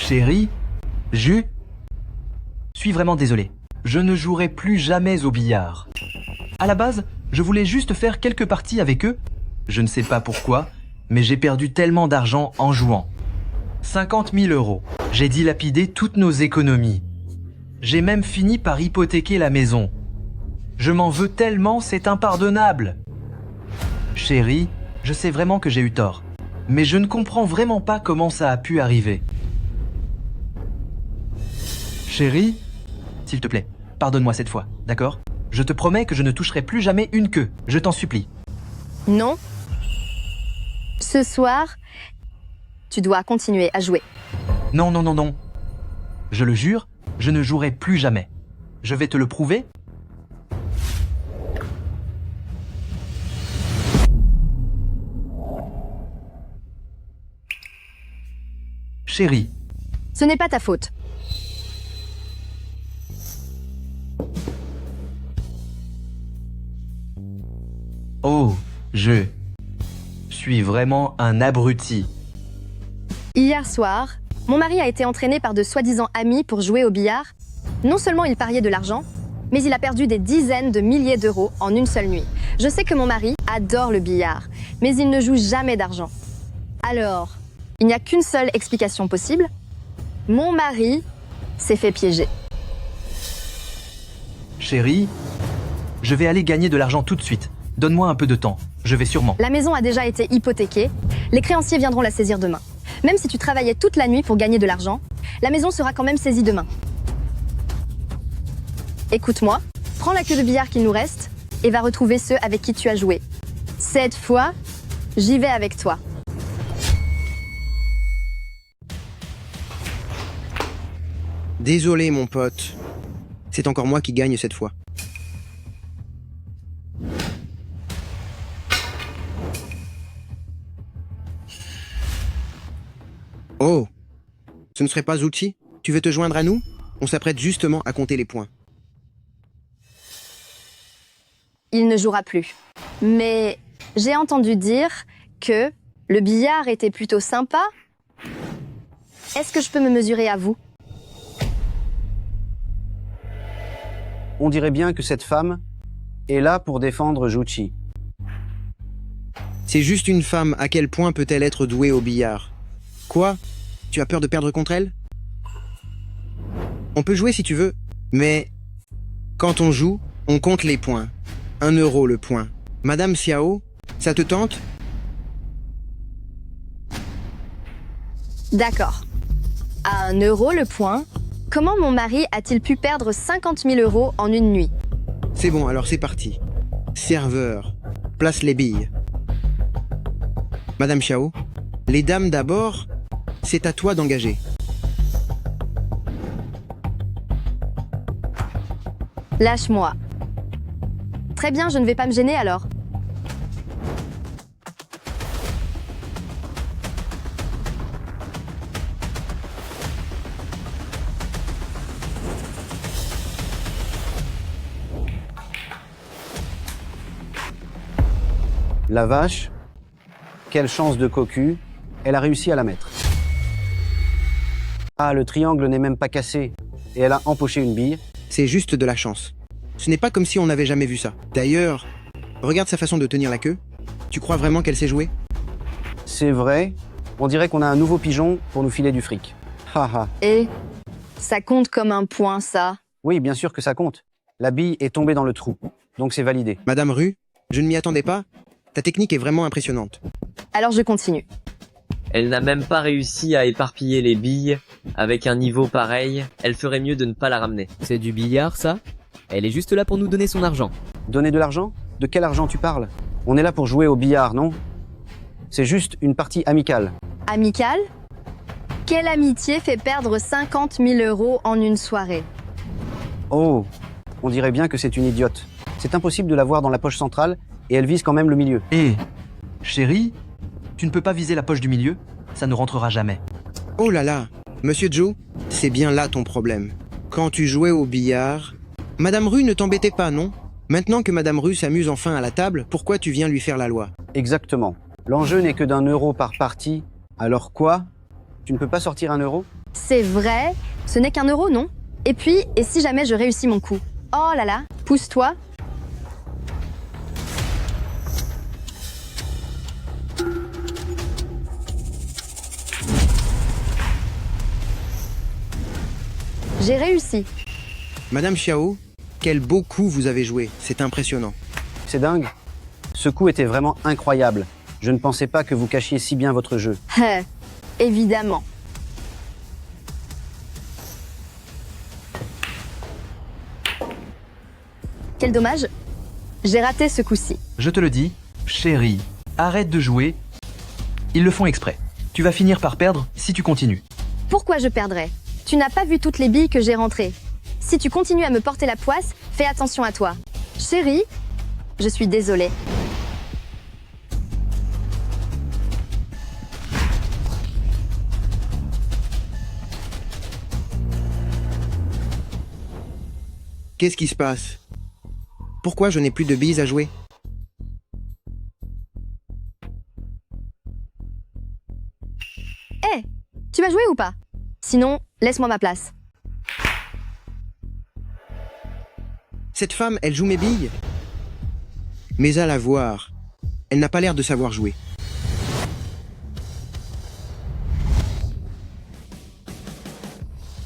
Chérie, suis vraiment désolé. Je ne jouerai plus jamais au billard. À la base, je voulais juste faire quelques parties avec eux. Je ne sais pas pourquoi, mais j'ai perdu tellement d'argent en jouant. 50 000 €. J'ai dilapidé toutes nos économies. J'ai même fini par hypothéquer la maison. Je m'en veux tellement, c'est impardonnable. Chérie, je sais vraiment que j'ai eu tort. Mais je ne comprends vraiment pas comment ça a pu arriver. Chérie, s'il te plaît, pardonne-moi cette fois, d'accord? Je te promets que je ne toucherai plus jamais une queue, je t'en supplie. Non. Ce soir, tu dois continuer à jouer. Non, non, non, non. Je le jure, je ne jouerai plus jamais. Je vais te le prouver. Chérie, Ce n'est pas ta faute. oh, je suis vraiment un abruti. Hier soir, mon mari a été entraîné par de soi-disant amis pour jouer au billard. Non seulement il pariait de l'argent, mais il a perdu des dizaines de milliers d'euros en une seule nuit. Je sais que mon mari adore le billard, mais il ne joue jamais d'argent. Alors, il n'y a qu'une seule explication possible. Mon mari s'est fait piéger. Chérie, je vais aller gagner de l'argent tout de suite. Donne-moi un peu de temps, je vais sûrement. La maison a déjà été hypothéquée, les créanciers viendront la saisir demain. Même si tu travaillais toute la nuit pour gagner de l'argent, la maison sera quand même saisie demain. Écoute-moi, prends la queue de billard qu'il nous reste et va retrouver ceux avec qui tu as joué. Cette fois, j'y vais avec toi. Désolé mon pote. C'est encore moi qui gagne cette fois. Oh, ce ne serait pas Zuchi? Tu veux te joindre à nous? On s'apprête justement à compter les points. Il ne jouera plus. Mais j'ai entendu dire que le billard était plutôt sympa. Est-ce que je peux me mesurer à vous? On dirait bien que cette femme est là pour défendre Juchi. C'est juste une femme, à quel point peut-elle être douée au billard? Quoi? Tu as peur de perdre contre elle? On peut jouer si tu veux, mais quand on joue, on compte les points. 1 € le point. Madame Xiao, ça te tente? D'accord. À 1 € le point, comment mon mari a-t-il pu perdre 50 000 € en une nuit? C'est bon, alors c'est parti. Serveur, place les billes. Madame Xiao, les dames d'abord, c'est à toi d'engager. Lâche-moi. Très bien, je ne vais pas me gêner alors. La vache, quelle chance de cocu, elle a réussi à la mettre. Ah, le triangle n'est même pas cassé, et elle a empoché une bille. C'est juste de la chance. Ce n'est pas comme si on n'avait jamais vu ça. D'ailleurs, regarde sa façon de tenir la queue. Tu crois vraiment qu'elle sait jouer? C'est vrai, on dirait qu'on a un nouveau pigeon pour nous filer du fric. Haha. Et ça compte comme un point, ça. Oui, bien sûr que ça compte. La bille est tombée dans le trou, donc c'est validé. Madame Ru, je ne m'y attendais pas. Ta technique est vraiment impressionnante. Alors je continue. Elle n'a même pas réussi à éparpiller les billes. Avec un niveau pareil, elle ferait mieux de ne pas la ramener. C'est du billard, ça? Elle est juste là pour nous donner son argent. Donner de l'argent? De quel argent tu parles? On est là pour jouer au billard, non? C'est juste une partie amicale. Amicale? Quelle amitié fait perdre 50 000 € en une soirée? Oh, on dirait bien que c'est une idiote. C'est impossible de la voir dans la poche centrale et elle vise quand même le milieu. Chérie, tu ne peux pas viser la poche du milieu? Ça ne rentrera jamais. Oh là là, Monsieur Joe, c'est bien là ton problème. Quand tu jouais au billard, Madame Ru ne t'embêtait pas, non? Maintenant que Madame Ru s'amuse enfin à la table, pourquoi tu viens lui faire la loi? Exactement. L'enjeu n'est que d'1 € par partie. Alors quoi? Tu ne peux pas sortir 1 €? C'est vrai, ce n'est qu'1 euro, non? Et puis, et si jamais je réussis mon coup? Oh là là, pousse-toi. J'ai réussi. Madame Xiao, quel beau coup vous avez joué, c'est impressionnant. C'est dingue. Ce coup était vraiment incroyable. Je ne pensais pas que vous cachiez si bien votre jeu. Évidemment. Quel dommage. J'ai raté ce coup-ci. Je te le dis, chérie, arrête de jouer. Ils le font exprès. Tu vas finir par perdre si tu continues. Pourquoi je perdrais? Tu n'as pas vu toutes les billes que j'ai rentrées. Si tu continues à me porter la poisse, fais attention à toi. Chérie, je suis désolée. Qu'est-ce qui se passe? Pourquoi je n'ai plus de billes à jouer? Hé, tu vas jouer ou pas? Sinon, laisse-moi ma place. Cette femme, elle joue mes billes? Mais à la voir, elle n'a pas l'air de savoir jouer.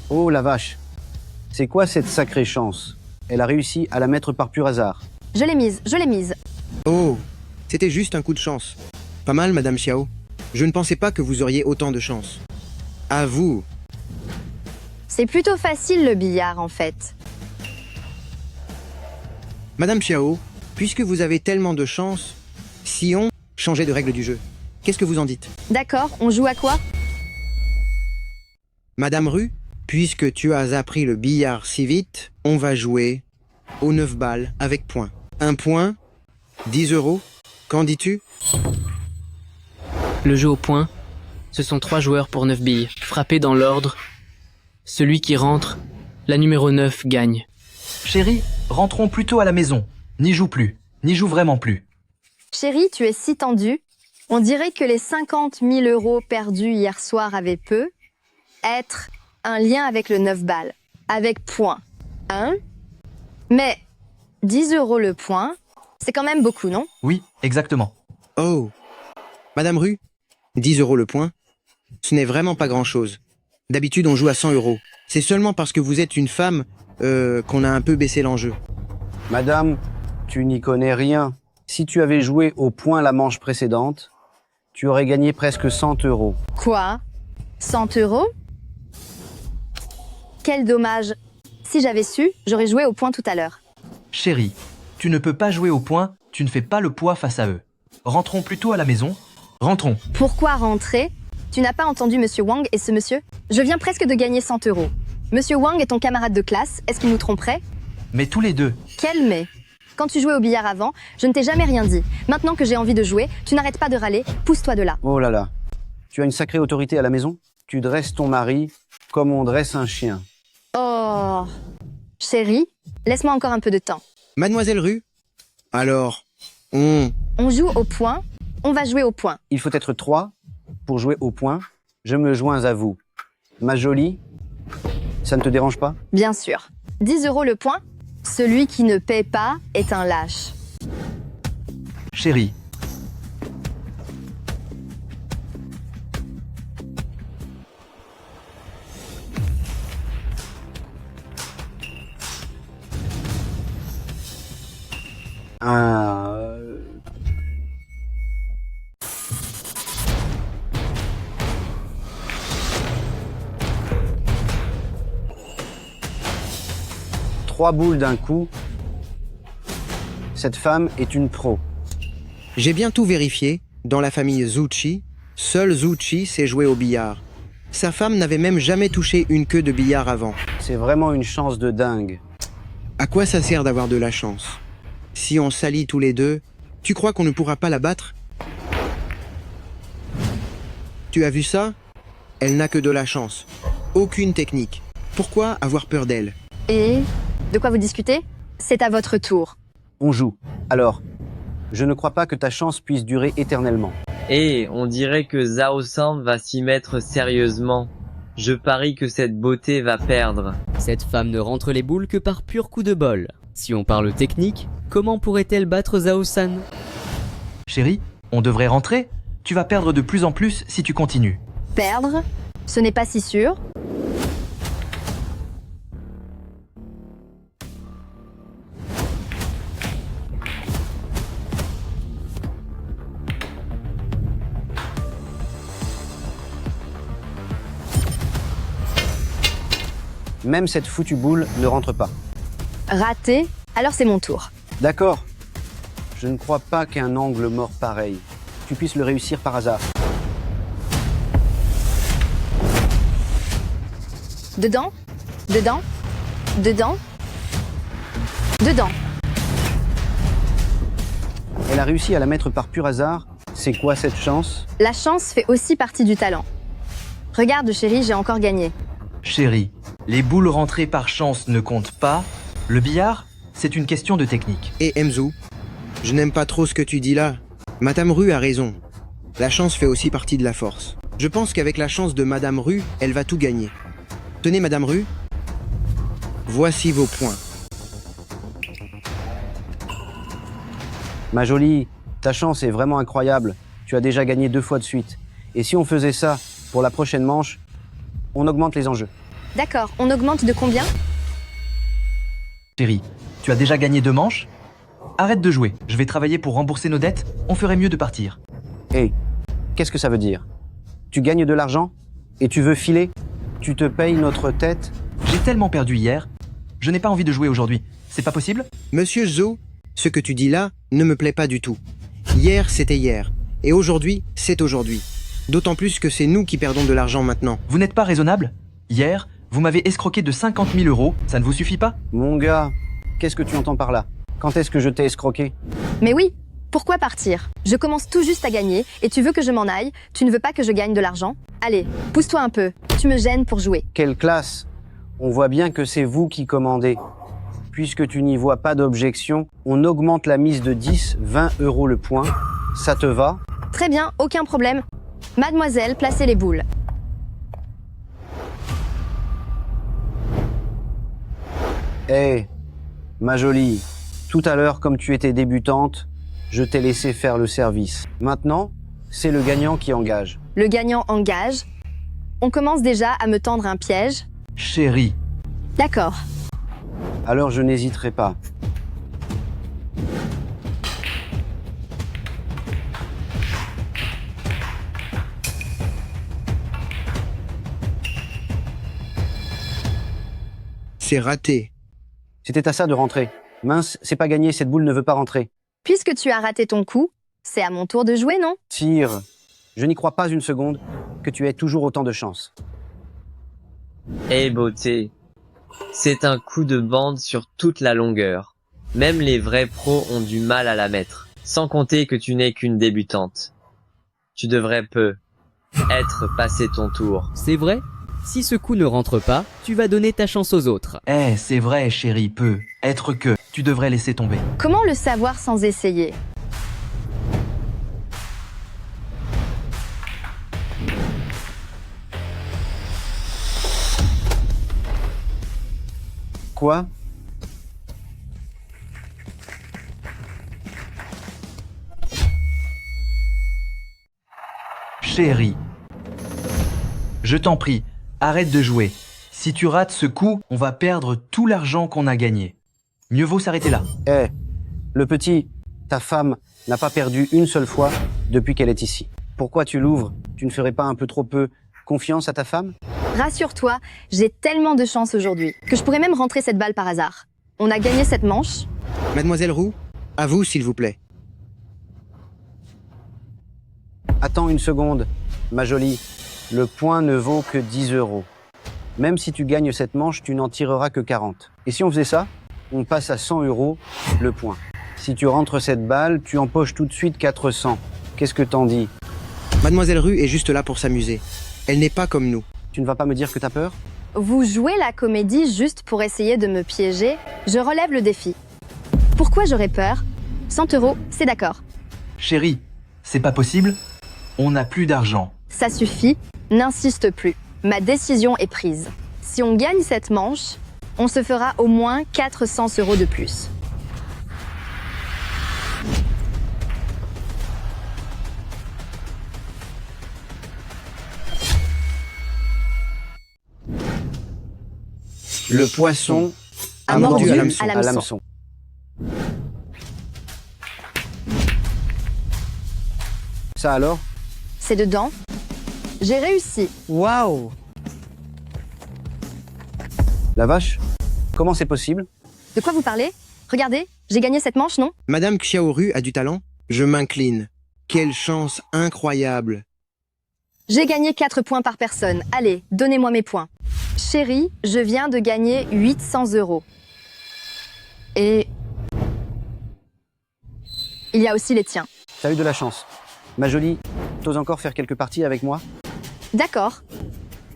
Oh la vache. C'est quoi cette sacrée chance? Elle a réussi à la mettre par pur hasard. Je l'ai mise, je l'ai mise. Oh, c'était juste un coup de chance. Pas mal, Madame Xiao. Je ne pensais pas que vous auriez autant de chance. À vous. C'est plutôt facile le billard en fait. Madame Xiao, puisque vous avez tellement de chance, si on changeait de règle du jeu, qu'est-ce que vous en dites? D'accord, on joue à quoi? Madame Rue, puisque tu as appris le billard si vite, on va jouer aux 9 balles avec points. Un point, 10 euros, qu'en dis-tu? Le jeu au point, ce sont 3 joueurs pour 9 billes, frappés dans l'ordre. Celui qui rentre, la numéro 9 gagne. Chérie, rentrons plutôt à la maison. N'y joue plus. N'y joue vraiment plus. Chérie, tu es si tendue. On dirait que les 50 000 euros perdus hier soir avaient peu être un lien avec le 9 balles, avec point. Hein? Mais 10 euros le point, c'est quand même beaucoup, non? Oui, exactement. Oh, Madame Rue, 10 euros le point, ce n'est vraiment pas grand-chose. D'habitude, on joue à 100 euros. C'est seulement parce que vous êtes une femme qu'on a un peu baissé l'enjeu. Madame, tu n'y connais rien. Si tu avais joué au point la manche précédente, tu aurais gagné presque 100 euros. Quoi? 100 euros? Quel dommage. Si j'avais su, j'aurais joué au point tout à l'heure. Chérie, tu ne peux pas jouer au point, tu ne fais pas le poids face à eux. Rentrons plutôt à la maison. Rentrons. Pourquoi rentrer? Tu n'as pas entendu Monsieur Wang et ce monsieur? Je viens presque de gagner 100 euros. Monsieur Wang est ton camarade de classe, est-ce qu'il nous tromperait? Mais tous les deux. Quel mais? Quand tu jouais au billard avant, je ne t'ai jamais rien dit. Maintenant que j'ai envie de jouer, tu n'arrêtes pas de râler, pousse-toi de là. Oh là là. Tu as une sacrée autorité à la maison? Tu dresses ton mari comme on dresse un chien. Oh... Chérie, laisse-moi encore un peu de temps. Mademoiselle Rue, alors, on... On joue au point, on va jouer au point. Il faut être 3 pour jouer au point. Je me joins à vous. Ma jolie, ça ne te dérange pas? Bien sûr. 10 euros le point. Celui qui ne paie pas est un lâche. Chérie, Euh... Trois boules d'un coup. Cette femme est une pro. J'ai bien tout vérifié. Dans la famille Zuchi, seul Zuchi sait jouer au billard. Sa femme n'avait même jamais touché une queue de billard avant. C'est vraiment une chance de dingue. À quoi ça sert d'avoir de la chance? Si on s'allie tous les deux, tu crois qu'on ne pourra pas la battre? Tu as vu ça? Elle n'a que de la chance. Aucune technique. Pourquoi avoir peur d'elle? Et... de quoi vous discutez? C'est à votre tour. On joue. Alors, je ne crois pas que ta chance puisse durer éternellement. Et on dirait que Zhao San va s'y mettre sérieusement. Je parie que cette beauté va perdre. Cette femme ne rentre les boules que par pur coup de bol. Si on parle technique, comment pourrait-elle battre Zhao-san? Chérie, on devrait rentrer. Tu vas perdre de plus en plus si tu continues. Perdre? Ce n'est pas si sûr. Même cette foutue boule ne rentre pas. Raté? Alors c'est mon tour. D'accord. Je ne crois pas qu'un angle mort pareil, tu puisses le réussir par hasard. Dedans? Dedans? Dedans? Dedans. Elle a réussi à la mettre par pur hasard. C'est quoi cette chance? La chance fait aussi partie du talent. Regarde chérie, j'ai encore gagné. Chérie, les boules rentrées par chance ne comptent pas. Le billard, c'est une question de technique. Et Emzu, je n'aime pas trop ce que tu dis là. Madame Rue a raison. La chance fait aussi partie de la force. Je pense qu'avec la chance de Madame Rue, elle va tout gagner. Tenez Madame Rue, voici vos points. Ma jolie, ta chance est vraiment incroyable. Tu as déjà gagné 2 fois de suite. Et si on faisait ça pour la prochaine manche, on augmente les enjeux. D'accord, on augmente de combien? Chérie, tu as déjà gagné 2 manches? Arrête de jouer, je vais travailler pour rembourser nos dettes. On ferait mieux de partir. Hé, qu'est-ce que ça veut dire? Tu gagnes de l'argent? Et tu veux filer? Tu te payes notre tête? J'ai tellement perdu hier. Je n'ai pas envie de jouer aujourd'hui. C'est pas possible? Monsieur Zo, ce que tu dis là ne me plaît pas du tout. Hier, c'était hier. Et aujourd'hui, c'est aujourd'hui. D'autant plus que c'est nous qui perdons de l'argent maintenant. Vous n'êtes pas raisonnable? Hier, vous m'avez escroqué de 50 000 €. Ça ne vous suffit pas? Mon gars, qu'est-ce que tu entends par là? Quand est-ce que je t'ai escroqué? Mais oui, pourquoi partir? Je commence tout juste à gagner et tu veux que je m'en aille? Tu ne veux pas que je gagne de l'argent? Allez, pousse-toi un peu. Tu me gênes pour jouer. Quelle classe! On voit bien que c'est vous qui commandez. Puisque tu n'y vois pas d'objection, on augmente la mise de 10, 20 € le point. Ça te va? Très bien, aucun problème. Mademoiselle, placez les boules. Hé, ma jolie, tout à l'heure, comme tu étais débutante, je t'ai laissé faire le service. Maintenant, c'est le gagnant qui engage. Le gagnant engage. On commence déjà à me tendre un piège. Chérie, D'accord. Alors je n'hésiterai pas. C'est raté. C'était à ça de rentrer. Mince, c'est pas gagné, cette boule ne veut pas rentrer. Puisque tu as raté ton coup, c'est à mon tour de jouer, non? Tire, je n'y crois pas une seconde que tu aies toujours autant de chance. Eh beauté. C'est un coup de bande sur toute la longueur. Même les vrais pros ont du mal à la mettre. Sans compter que tu n'es qu'une débutante. Tu devrais être passé ton tour. C'est vrai? Si ce coup ne rentre pas, tu vas donner ta chance aux autres. c'est vrai, chérie, peut être que tu devrais laisser tomber. Comment le savoir sans essayer? Quoi? Chérie, je t'en prie, arrête de jouer. Si tu rates ce coup, on va perdre tout l'argent qu'on a gagné. Mieux vaut s'arrêter là. Eh, le petit, ta femme n'a pas perdu une seule fois depuis qu'elle est ici. Pourquoi tu l'ouvres? Tu ne ferais pas un peu trop peu confiance à ta femme? Rassure-toi, j'ai tellement de chance aujourd'hui que je pourrais même rentrer cette balle par hasard. On a gagné cette manche. Mademoiselle Roux, à vous s'il vous plaît. Attends une seconde, ma jolie. Le point ne vaut que 10 €. Même si tu gagnes cette manche, tu n'en tireras que 40. Et si on faisait ça, on passe à 100 € le point. Si tu rentres cette balle, tu empoches tout de suite 400. Qu'est-ce que t'en dis? Mademoiselle Rue est juste là pour s'amuser. Elle n'est pas comme nous. Tu ne vas pas me dire que t'as peur? Vous jouez la comédie juste pour essayer de me piéger? Je relève le défi. Pourquoi j'aurais peur? 100 €, c'est d'accord. Chérie, c'est pas possible? On n'a plus d'argent. Ça suffit, n'insiste plus. ma décision est prise. Si on gagne cette manche, on se fera au moins 400 € de plus. Le poisson A a mordu mordu à l'hameçon. Ça alors? C'est dedans. J'ai réussi. Waouh! La vache? Comment c'est possible? De quoi vous parlez? Regardez, j'ai gagné cette manche, non? Madame Xiaoru a du talent? Je m'incline. Quelle chance incroyable. J'ai gagné 4 points par personne. Allez, donnez-moi mes points. Chérie, je viens de gagner 800 €. Et... il y a aussi les tiens. T'as eu de la chance. Ma jolie, t'oses encore faire quelques parties avec moi? D'accord.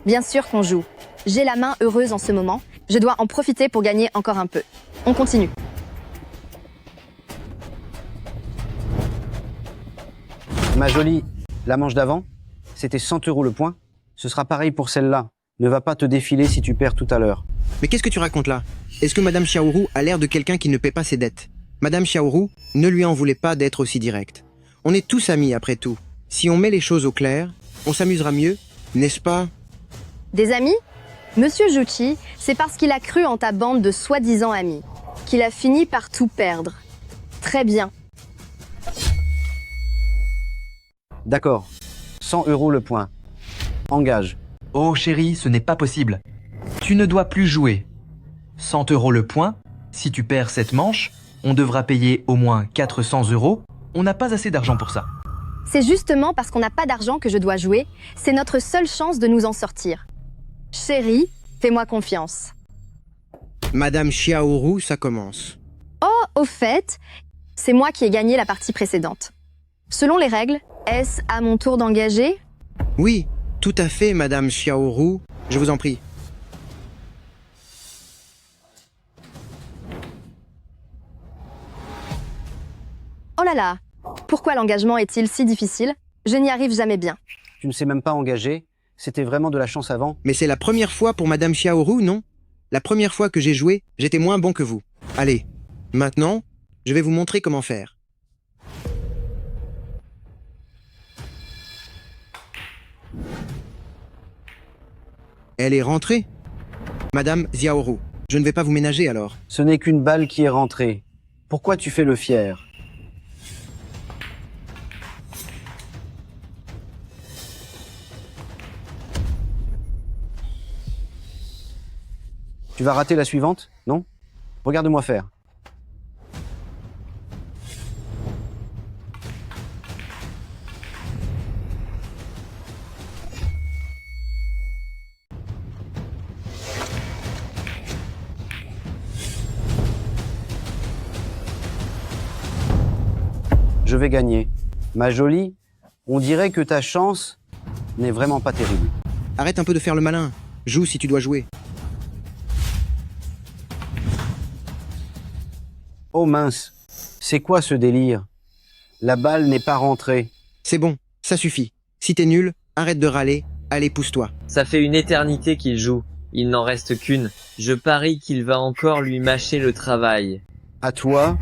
Bien sûr qu'on joue. J'ai la main heureuse en ce moment. Je dois en profiter pour gagner encore un peu. On continue. Ma jolie, la manche d'avant, c'était 100 € le point. Ce sera pareil pour celle-là. Ne va pas te défiler si tu perds tout à l'heure. Mais qu'est-ce que tu racontes là? Est-ce que Madame Xiaoru a l'air de quelqu'un qui ne paie pas ses dettes? Madame Xiaoru ne lui en voulait pas d'être aussi directe. On est tous amis après tout. Si on met les choses au clair, on s'amusera mieux, n'est-ce pas? Des amis? Monsieur Juchi, c'est parce qu'il a cru en ta bande de soi-disant amis qu'il a fini par tout perdre. Très bien. D'accord. 100 € le point. Engage. Oh chérie, ce n'est pas possible. Tu ne dois plus jouer. 100 € le point. Si tu perds cette manche, on devra payer au moins 400 €. On n'a pas assez d'argent pour ça. C'est justement parce qu'on n'a pas d'argent que je dois jouer. C'est notre seule chance de nous en sortir. Chérie, fais-moi confiance. Madame Xiaoru, ça commence. Oh, au fait, c'est moi qui ai gagné la partie précédente. Selon les règles, est-ce à mon tour d'engager? Oui, tout à fait, Madame Xiaoru. Je vous en prie. Oh là là, pourquoi l'engagement est-il si difficile? Je n'y arrive jamais bien. Tu ne sais même pas engager. C'était vraiment de la chance avant. Mais c'est la première fois pour Madame Xiaoru, non? La première fois que j'ai joué, j'étais moins bon que vous. Allez, maintenant, je vais vous montrer comment faire. Elle est rentrée? Madame Xiaoru, je ne vais pas vous ménager alors. Ce n'est qu'une balle qui est rentrée. Pourquoi tu fais le fier? Tu vas rater la suivante, non? Regarde-moi faire. Je vais gagner. Ma jolie, on dirait que ta chance n'est vraiment pas terrible. Arrête un peu de faire le malin. Joue si tu dois jouer. Oh mince, c'est quoi ce délire? La balle n'est pas rentrée. C'est bon, ça suffit. Si t'es nul, arrête de râler. Allez, pousse-toi. Ça fait une éternité qu'il joue. Il n'en reste qu'une. Je parie qu'il va encore lui mâcher le travail. À toi?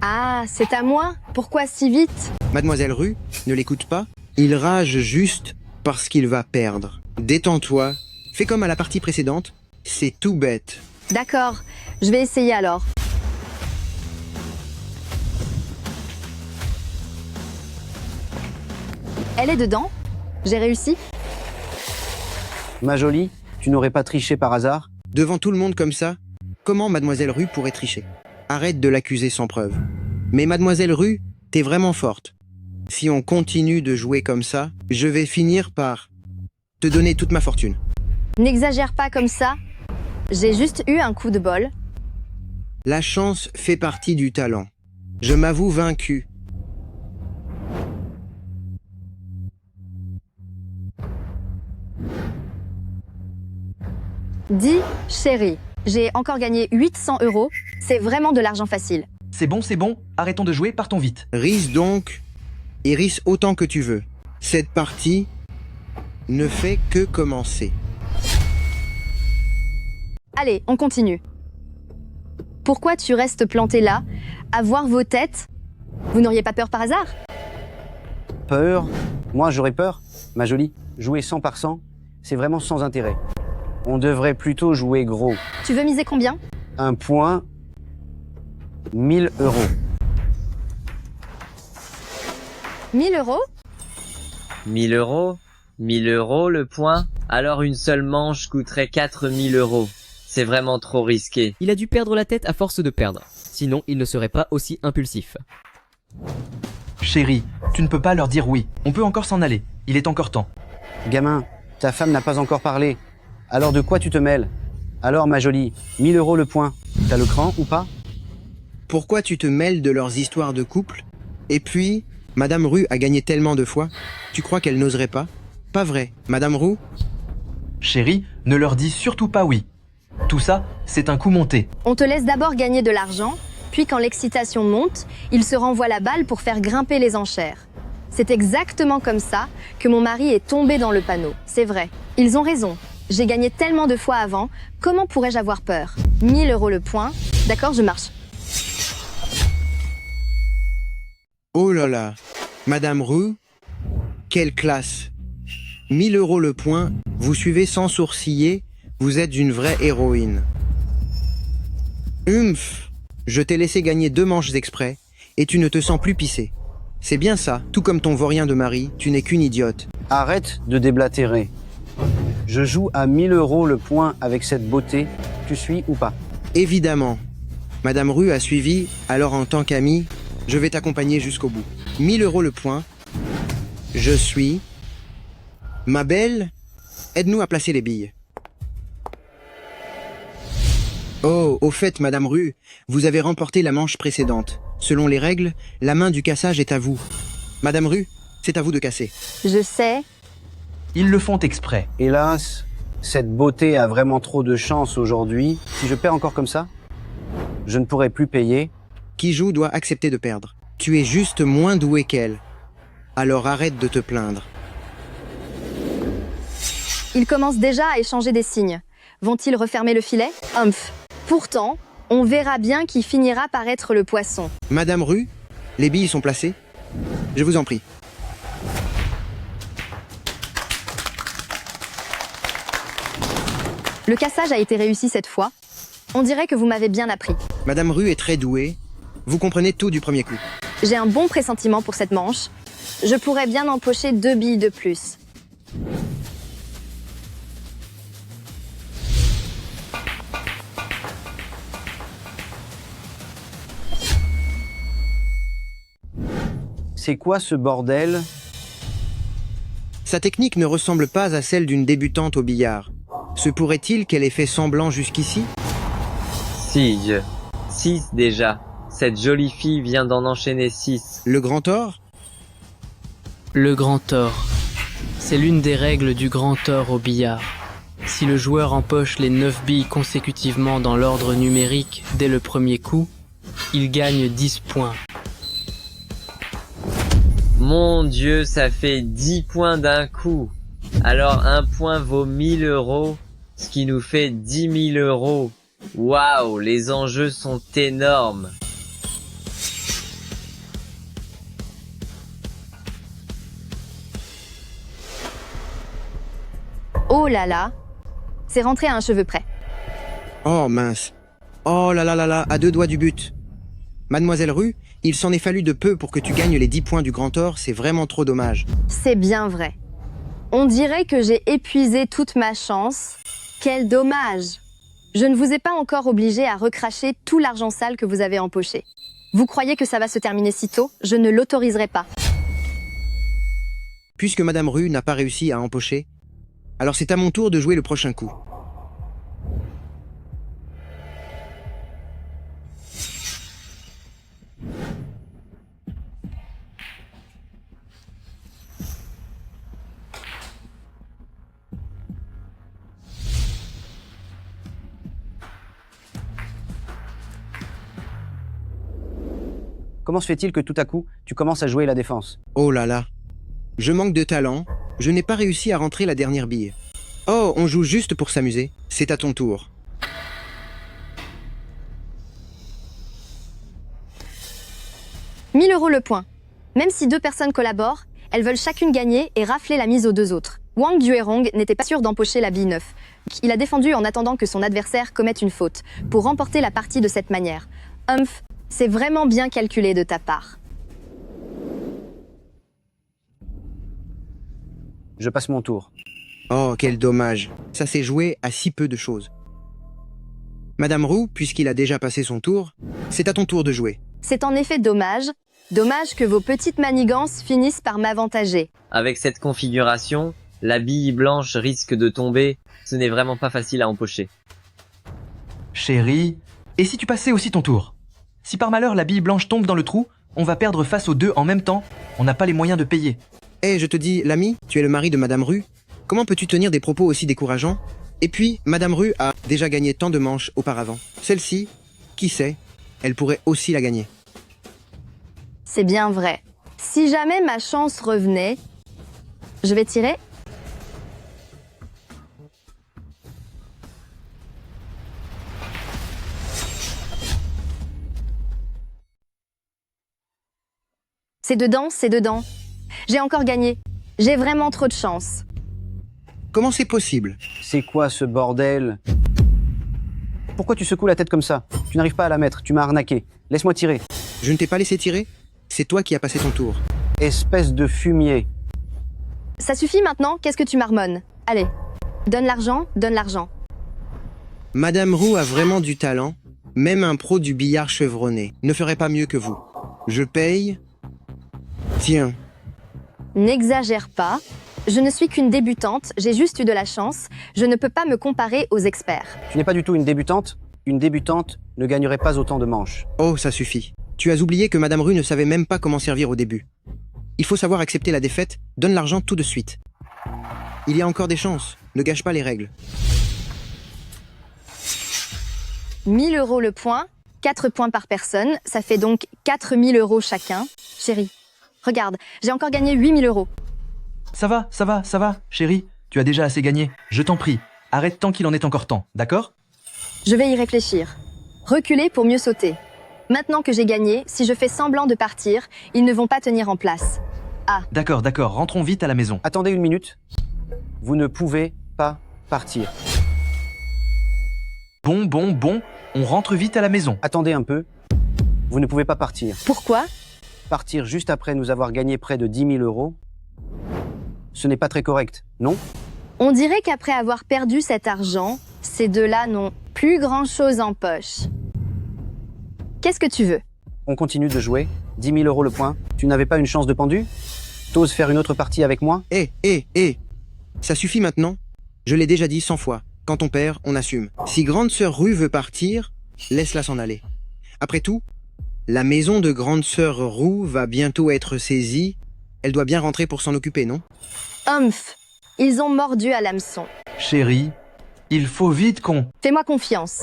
Ah, c'est à moi? Pourquoi si vite? Mademoiselle Rue, ne l'écoute pas. Il rage juste parce qu'il va perdre. Détends-toi. Fais comme à la partie précédente. C'est tout bête. D'accord, je vais essayer alors. Elle est dedans? J'ai réussi? Ma jolie, tu n'aurais pas triché par hasard? Devant tout le monde comme ça, comment Mademoiselle Rue pourrait tricher? Arrête de l'accuser sans preuve. Mais Mademoiselle Rue, t'es vraiment forte. Si on continue de jouer comme ça, je vais finir par te donner toute ma fortune. N'exagère pas comme ça. J'ai juste eu un coup de bol. La chance fait partie du talent. Je m'avoue vaincu. Dis, chérie, j'ai encore gagné 800 €. C'est vraiment de l'argent facile. C'est bon, arrêtons de jouer, partons vite. Rise donc, et rise autant que tu veux. Cette partie ne fait que commencer. Allez, on continue. Pourquoi tu restes planté là, à voir vos têtes? Vous n'auriez pas peur par hasard? Peur? Moi, j'aurais peur? Ma jolie, jouer 100 par 100, c'est vraiment sans intérêt. On devrait plutôt jouer gros. Tu veux miser combien? Un point, 1000 euros. 1000 euros? 1000 euros? 1000 euros le point? Alors une seule manche coûterait 4000 euros. C'est vraiment trop risqué. Il a dû perdre la tête à force de perdre. Sinon, il ne serait pas aussi impulsif. Chérie, tu ne peux pas leur dire oui. On peut encore s'en aller. Il est encore temps. Gamin, ta femme n'a pas encore parlé. Alors de quoi tu te mêles? Alors ma jolie, 1000 euros le point. T'as le cran ou pas? Pourquoi tu te mêles de leurs histoires de couple? Et puis, Madame Rue a gagné tellement de fois. Tu crois qu'elle n'oserait pas? Pas vrai, Madame Roux? Chérie, ne leur dis surtout pas oui. Tout ça, c'est un coup monté. On te laisse d'abord gagner de l'argent, puis quand l'excitation monte, il se renvoie la balle pour faire grimper les enchères. C'est exactement comme ça que mon mari est tombé dans le panneau. C'est vrai. Ils ont raison. J'ai gagné tellement de fois avant, comment pourrais-je avoir peur? 1000 euros le point. D'accord, je marche. Oh là là, Madame Roux, quelle classe! 1000 euros le point, vous suivez sans sourciller, vous êtes une vraie héroïne. Je t'ai laissé gagner 2 manches exprès, et tu ne te sens plus pisser. C'est bien ça, tout comme ton vaurien de mari, tu n'es qu'une idiote. Arrête de déblatérer. Je joue à 1000 euros le point avec cette beauté. Tu suis ou pas? Évidemment. Madame Rue a suivi, alors en tant qu'amie, je vais t'accompagner jusqu'au bout. 1000 euros le point. Je suis... Ma belle, aide-nous à placer les billes. Oh, au fait, Madame Rue, vous avez remporté la manche précédente. Selon les règles, la main du cassage est à vous. Madame Rue, c'est à vous de casser. Je sais. Ils le font exprès. Hélas, cette beauté a vraiment trop de chance aujourd'hui. Si je perds encore comme ça, je ne pourrai plus payer. Qui joue doit accepter de perdre. Tu es juste moins doué qu'elle. Alors arrête de te plaindre. Ils commencent déjà à échanger des signes. Vont-ils refermer le filet? Humph. Pourtant, on verra bien qui finira par être le poisson. Madame Rue, les billes sont placées? Je vous en prie. Le cassage a été réussi cette fois. On dirait que vous m'avez bien appris. Madame Rue est très douée. Vous comprenez tout du premier coup. J'ai un bon pressentiment pour cette manche. Je pourrais bien empocher 2 billes de plus. C'est quoi ce bordel? Sa technique ne ressemble pas à celle d'une débutante au billard. Se pourrait-il qu'elle ait fait semblant jusqu'ici? 6 déjà. Cette jolie fille vient d'en enchaîner 6. Le grand or? Le grand or. C'est l'une des règles du grand or au billard. Si le joueur empoche les 9 billes consécutivement dans l'ordre numérique dès le premier coup, il gagne 10 points. Mon Dieu, ça fait 10 points d'un coup. Alors un point vaut 1000 euros, ce qui nous fait 10 000 euros. Waouh, les enjeux sont énormes. Oh là là. C'est rentré à un cheveu près. Oh mince. Oh là là là là, à 2 doigts du but. Mademoiselle Rue, il s'en est fallu de peu pour que tu gagnes les 10 points du grand or, c'est vraiment trop dommage. C'est bien vrai. On dirait que j'ai épuisé toute ma chance. Quel dommage! Je ne vous ai pas encore obligé à recracher tout l'argent sale que vous avez empoché. Vous croyez que ça va se terminer si tôt? Je ne l'autoriserai pas. Puisque Madame Rue n'a pas réussi à empocher, alors c'est à mon tour de jouer le prochain coup. Comment se fait-il que tout à coup, tu commences à jouer la défense? Oh là là. Je manque de talent, Je n'ai pas réussi à rentrer la dernière bille. Oh, on joue juste pour s'amuser. C'est à ton tour. « 1000 € le point. Même si deux personnes collaborent, elles veulent chacune gagner et rafler la mise aux deux autres. Wang Duerong n'était pas sûr d'empocher la bille 9. Il a défendu en attendant que son adversaire commette une faute, pour remporter la partie de cette manière. Humph, c'est vraiment bien calculé de ta part. Je passe mon tour. Oh, quel dommage. Ça s'est joué à si peu de choses. Madame Roux, puisqu'il a déjà passé son tour, c'est à ton tour de jouer. C'est en effet dommage. Dommage que vos petites manigances finissent par m'avantager. Avec cette configuration, la bille blanche risque de tomber. Ce n'est vraiment pas facile à empocher. Chérie, et si tu passais aussi ton tour? Si par malheur la bille blanche tombe dans le trou, on va perdre face aux deux en même temps. On n'a pas les moyens de payer. Eh, je te dis, l'ami, tu es le mari de Madame Rue. Comment peux-tu tenir des propos aussi décourageants? Et puis, Madame Rue a déjà gagné tant de manches auparavant. Celle-ci, qui sait, elle pourrait aussi la gagner. C'est bien vrai. Si jamais ma chance revenait, je vais tirer. C'est dedans, c'est dedans. J'ai encore gagné. J'ai vraiment trop de chance. Comment c'est possible? C'est quoi ce bordel? Pourquoi tu secoues la tête comme ça? Tu n'arrives pas à la mettre, tu m'as arnaqué. Laisse-moi tirer. Je ne t'ai pas laissé tirer? C'est toi qui as passé ton tour. Espèce de fumier. Ça suffit maintenant, qu'est-ce que tu marmonnes? Allez, donne l'argent, donne l'argent. Madame Roux a vraiment du talent. Même un pro du billard chevronné ne ferait pas mieux que vous. Je paye. Tiens. N'exagère pas. Je ne suis qu'une débutante, j'ai juste eu de la chance. Je ne peux pas me comparer aux experts. Tu n'es pas du tout une débutante. Une débutante ne gagnerait pas autant de manches. Oh, ça suffit. Tu as oublié que Madame Rue ne savait même pas comment servir au début. Il faut savoir accepter la défaite. Donne l'argent tout de suite. Il y a encore des chances. Ne gâche pas les règles. 1000 € le point, 4 points par personne, ça fait donc 4000 € chacun. Chérie, regarde, j'ai encore gagné 8000 €. Ça va, chérie. Tu as déjà assez gagné. Je t'en prie, arrête tant qu'il en est encore temps, d'accord? Je vais y réfléchir. Reculer pour mieux sauter. Maintenant que j'ai gagné, si je fais semblant de partir, ils ne vont pas tenir en place. Ah, D'accord, rentrons vite à la maison. Attendez une minute. Vous ne pouvez pas partir. Bon, on rentre vite à la maison. Attendez un peu. Vous ne pouvez pas partir. pourquoi? Partir juste après nous avoir gagné près de 10 000 €, ce n'est pas très correct, non? On dirait qu'après avoir perdu cet argent, ces deux-là n'ont plus grand-chose en poche. Qu'est-ce que tu veux? On continue de jouer. 10 000 € le point. Tu n'avais pas une chance de pendu? T'oses faire une autre partie avec moi? Ça suffit maintenant. Je l'ai déjà dit 100 fois. Quand on perd, on assume. Si Grande Sœur Rue veut partir, laisse-la s'en aller. Après tout, la maison de Grande Sœur Roux va bientôt être saisie. Elle doit bien rentrer pour s'en occuper, non? Humph, ils ont mordu à l'hameçon. Chérie, il faut vite qu'on... Fais-moi confiance.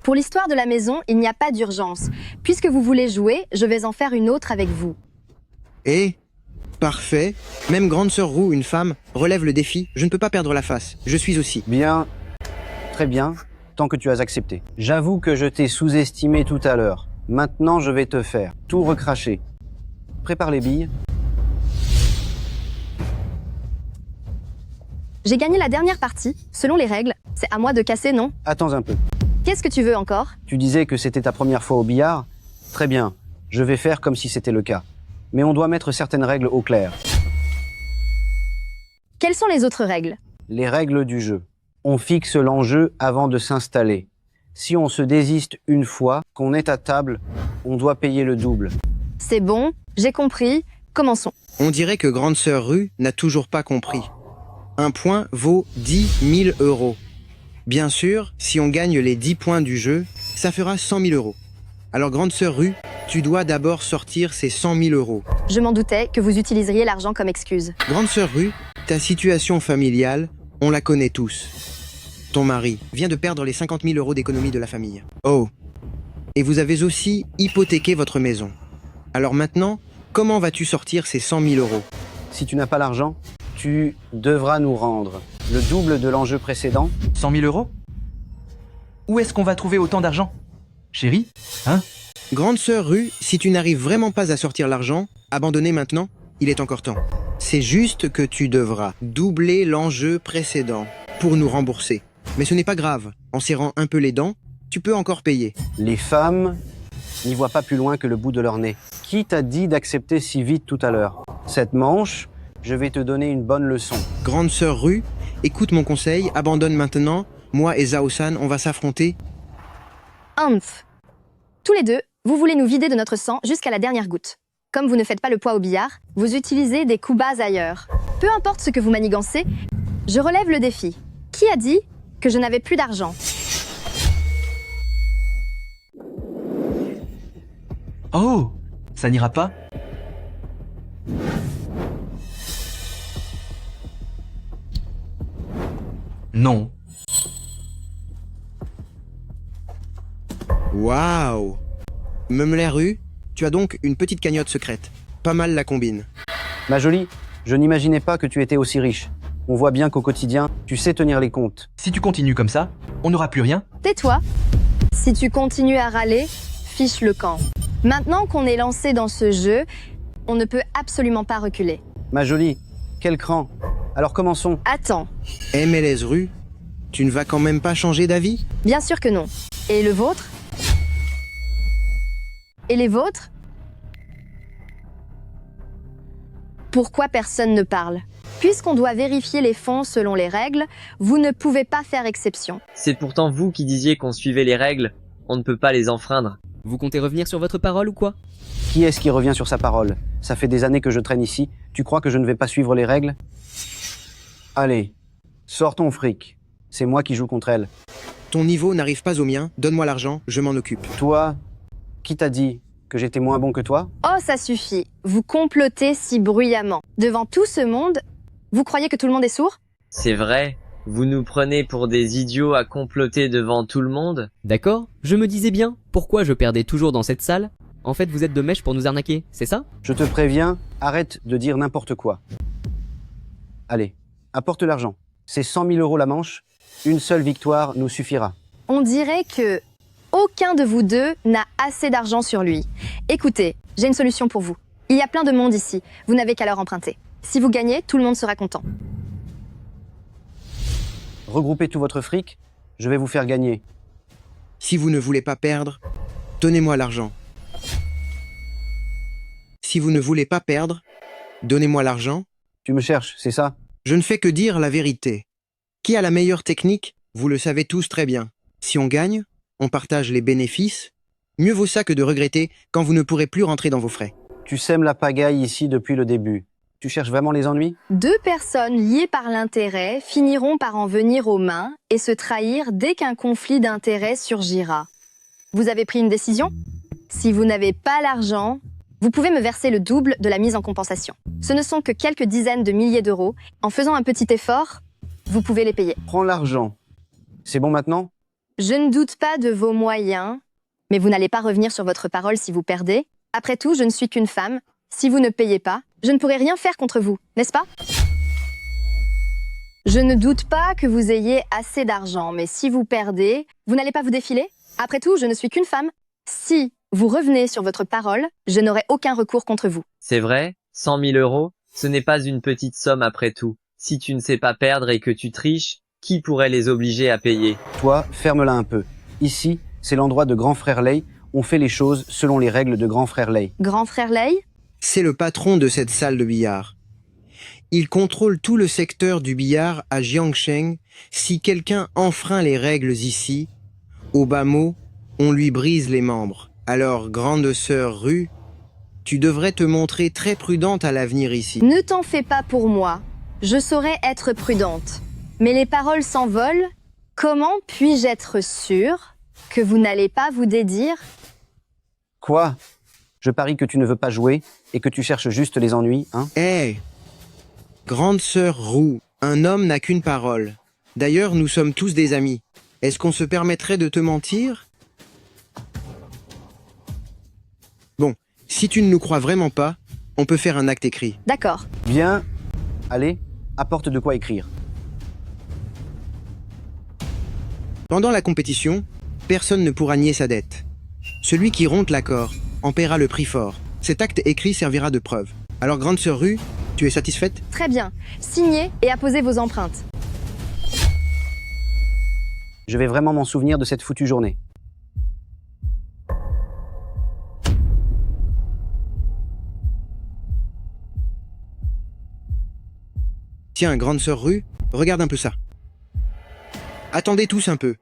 Pour l'histoire de la maison, il n'y a pas d'urgence. Puisque vous voulez jouer, je vais en faire une autre avec vous. Parfait. Même Grande Sœur Roux, une femme, relève le défi. Je ne peux pas perdre la face. Je suis aussi. Bien. Très bien. Tant que tu as accepté. J'avoue que je t'ai sous-estimé tout à l'heure. Maintenant, je vais te faire tout recracher. Prépare les billes. J'ai gagné la dernière partie. Selon les règles, c'est à moi de casser, non? Attends un peu. Qu'est-ce que tu veux encore? Tu disais que c'était ta première fois au billard? Très bien. Je vais faire comme si c'était le cas. Mais on doit mettre certaines règles au clair. Quelles sont les autres règles? Les règles du jeu. On fixe l'enjeu avant de s'installer. Si on se désiste une fois, qu'on est à table, on doit payer le double. C'est bon, j'ai compris. Commençons. On dirait que Grande Sœur Rue n'a toujours pas compris. Un point vaut 10 000 €. Bien sûr, si on gagne les 10 points du jeu, ça fera 100 000 €. Alors Grande Sœur Rue, tu dois d'abord sortir ces 100 000 €. Je m'en doutais que vous utiliseriez l'argent comme excuse. Grande Sœur Rue, ta situation familiale, on la connaît tous. Ton mari vient de perdre les 50 000 € d'économie de la famille. Oh. Et vous avez aussi hypothéqué votre maison. Alors maintenant, comment vas-tu sortir ces 100 000 €? Si tu n'as pas l'argent, tu devras nous rendre le double de l'enjeu précédent. 100 000 euros? Où est-ce qu'on va trouver autant d'argent? Chérie? Hein? Grande sœur Rue, si tu n'arrives vraiment pas à sortir l'argent, abandonnez maintenant, il est encore temps. C'est juste que tu devras doubler l'enjeu précédent pour nous rembourser. Mais ce n'est pas grave, en serrant un peu les dents, tu peux encore payer. Les femmes n'y voient pas plus loin que le bout de leur nez. Qui t'a dit d'accepter si vite tout à l'heure? Cette manche, je vais te donner une bonne leçon. Grande sœur Rue, écoute mon conseil, abandonne maintenant, moi et Zhao-san, on va s'affronter. Humph. Tous les deux, vous voulez nous vider de notre sang jusqu'à la dernière goutte. Comme vous ne faites pas le poids au billard, vous utilisez des coups bas ailleurs. Peu importe ce que vous manigancez, je relève le défi. Qui a dit que je n'avais plus d'argent? Oh! Ça n'ira pas? Non. Waouh! Memler Rue, tu as donc une petite cagnotte secrète. Pas mal la combine. Ma jolie, je n'imaginais pas que tu étais aussi riche. On voit bien qu'au quotidien, tu sais tenir les comptes. Si tu continues comme ça, on n'aura plus rien. Tais-toi. Si tu continues à râler, fiche le camp. Maintenant qu'on est lancé dans ce jeu, on ne peut absolument pas reculer. Ma jolie, quel cran. Alors commençons. Attends, MLS Rue, tu ne vas quand même pas changer d'avis? bien sûr que non. Et le vôtre? Et les vôtres? Pourquoi personne ne parle? Puisqu'on doit vérifier les fonds selon les règles, vous ne pouvez pas faire exception. C'est pourtant vous qui disiez qu'on suivait les règles. On ne peut pas les enfreindre. Vous comptez revenir sur votre parole ou quoi? Qui est-ce qui revient sur sa parole? Ça fait des années que je traîne ici. Tu crois que je ne vais pas suivre les règles? Allez, sors ton fric. C'est moi qui joue contre elle. Ton niveau n'arrive pas au mien, donne-moi l'argent, je m'en occupe. Toi, qui t'a dit que j'étais moins bon que toi? Oh, ça suffit. Vous complotez si bruyamment. Devant tout ce monde, vous croyez que tout le monde est sourd? C'est vrai. Vous nous prenez pour des idiots à comploter devant tout le monde? D'accord? Je me disais bien, pourquoi je perdais toujours dans cette salle? En fait, vous êtes de mèche pour nous arnaquer, c'est ça? Je te préviens, arrête de dire n'importe quoi. Allez, apporte l'argent. C'est 100 000 euros la manche. Une seule victoire nous suffira. On dirait que aucun de vous deux n'a assez d'argent sur lui. Écoutez, j'ai une solution pour vous. Il y a plein de monde ici. Vous n'avez qu'à leur emprunter. Si vous gagnez, tout le monde sera content. Regroupez tout votre fric, je vais vous faire gagner. Si vous ne voulez pas perdre, donnez-moi l'argent. Si vous ne voulez pas perdre, donnez-moi l'argent. Tu me cherches, c'est ça? Je ne fais que dire la vérité. Qui a la meilleure technique? Vous le savez tous très bien. Si on gagne, on partage les bénéfices. Mieux vaut ça que de regretter quand vous ne pourrez plus rentrer dans vos frais. Tu sèmes la pagaille ici depuis le début. Tu cherches vraiment les ennuis? Deux personnes liées par l'intérêt finiront par en venir aux mains et se trahir dès qu'un conflit d'intérêts surgira. Vous avez pris une décision? Si vous n'avez pas l'argent, vous pouvez me verser le double de la mise en compensation. Ce ne sont que quelques dizaines de milliers d'euros. En faisant un petit effort, vous pouvez les payer. Prends l'argent. C'est bon maintenant? Je ne doute pas de vos moyens, mais vous n'allez pas revenir sur votre parole si vous perdez. Après tout, je ne suis qu'une femme. Si vous ne payez pas, je ne pourrai rien faire contre vous, n'est-ce pas? Je ne doute pas que vous ayez assez d'argent, mais si vous perdez, vous n'allez pas vous défiler? Après tout, je ne suis qu'une femme. Si vous revenez sur votre parole, je n'aurai aucun recours contre vous. C'est vrai? 100 000 euros? Ce n'est pas une petite somme après tout. Si tu ne sais pas perdre et que tu triches, qui pourrait les obliger à payer? Toi, ferme-la un peu. Ici, c'est l'endroit de Grand Frère Lay. On fait les choses selon les règles de Grand Frère Lay. Grand frère Lay? C'est le patron de cette salle de billard. Il contrôle tout le secteur du billard à Jiangsheng. Si quelqu'un enfreint les règles ici, au bas mot, on lui brise les membres. Alors, grande sœur Rue, tu devrais te montrer très prudente à l'avenir ici. Ne t'en fais pas pour moi. Je saurais être prudente. Mais les paroles s'envolent. Comment puis-je être sûre que vous n'allez pas vous dédire? Quoi? Je parie que tu ne veux pas jouer et que tu cherches juste les ennuis, hein? Hé Grande sœur Roux, un homme n'a qu'une parole. D'ailleurs, nous sommes tous des amis. Est-ce qu'on se permettrait de te mentir? Bon, si tu ne nous crois vraiment pas, On peut faire un acte écrit. D'accord. Bien. Allez, apporte de quoi écrire. Pendant la compétition, personne ne pourra nier sa dette. Celui qui rompt l'accord en paiera le prix fort. Cet acte écrit servira de preuve. Alors, grande sœur Rue, tu es satisfaite? Très bien. Signez et apposez vos empreintes. Je vais vraiment m'en souvenir de cette foutue journée. Tiens, grande sœur Rue, regarde un peu ça. Attendez tous un peu.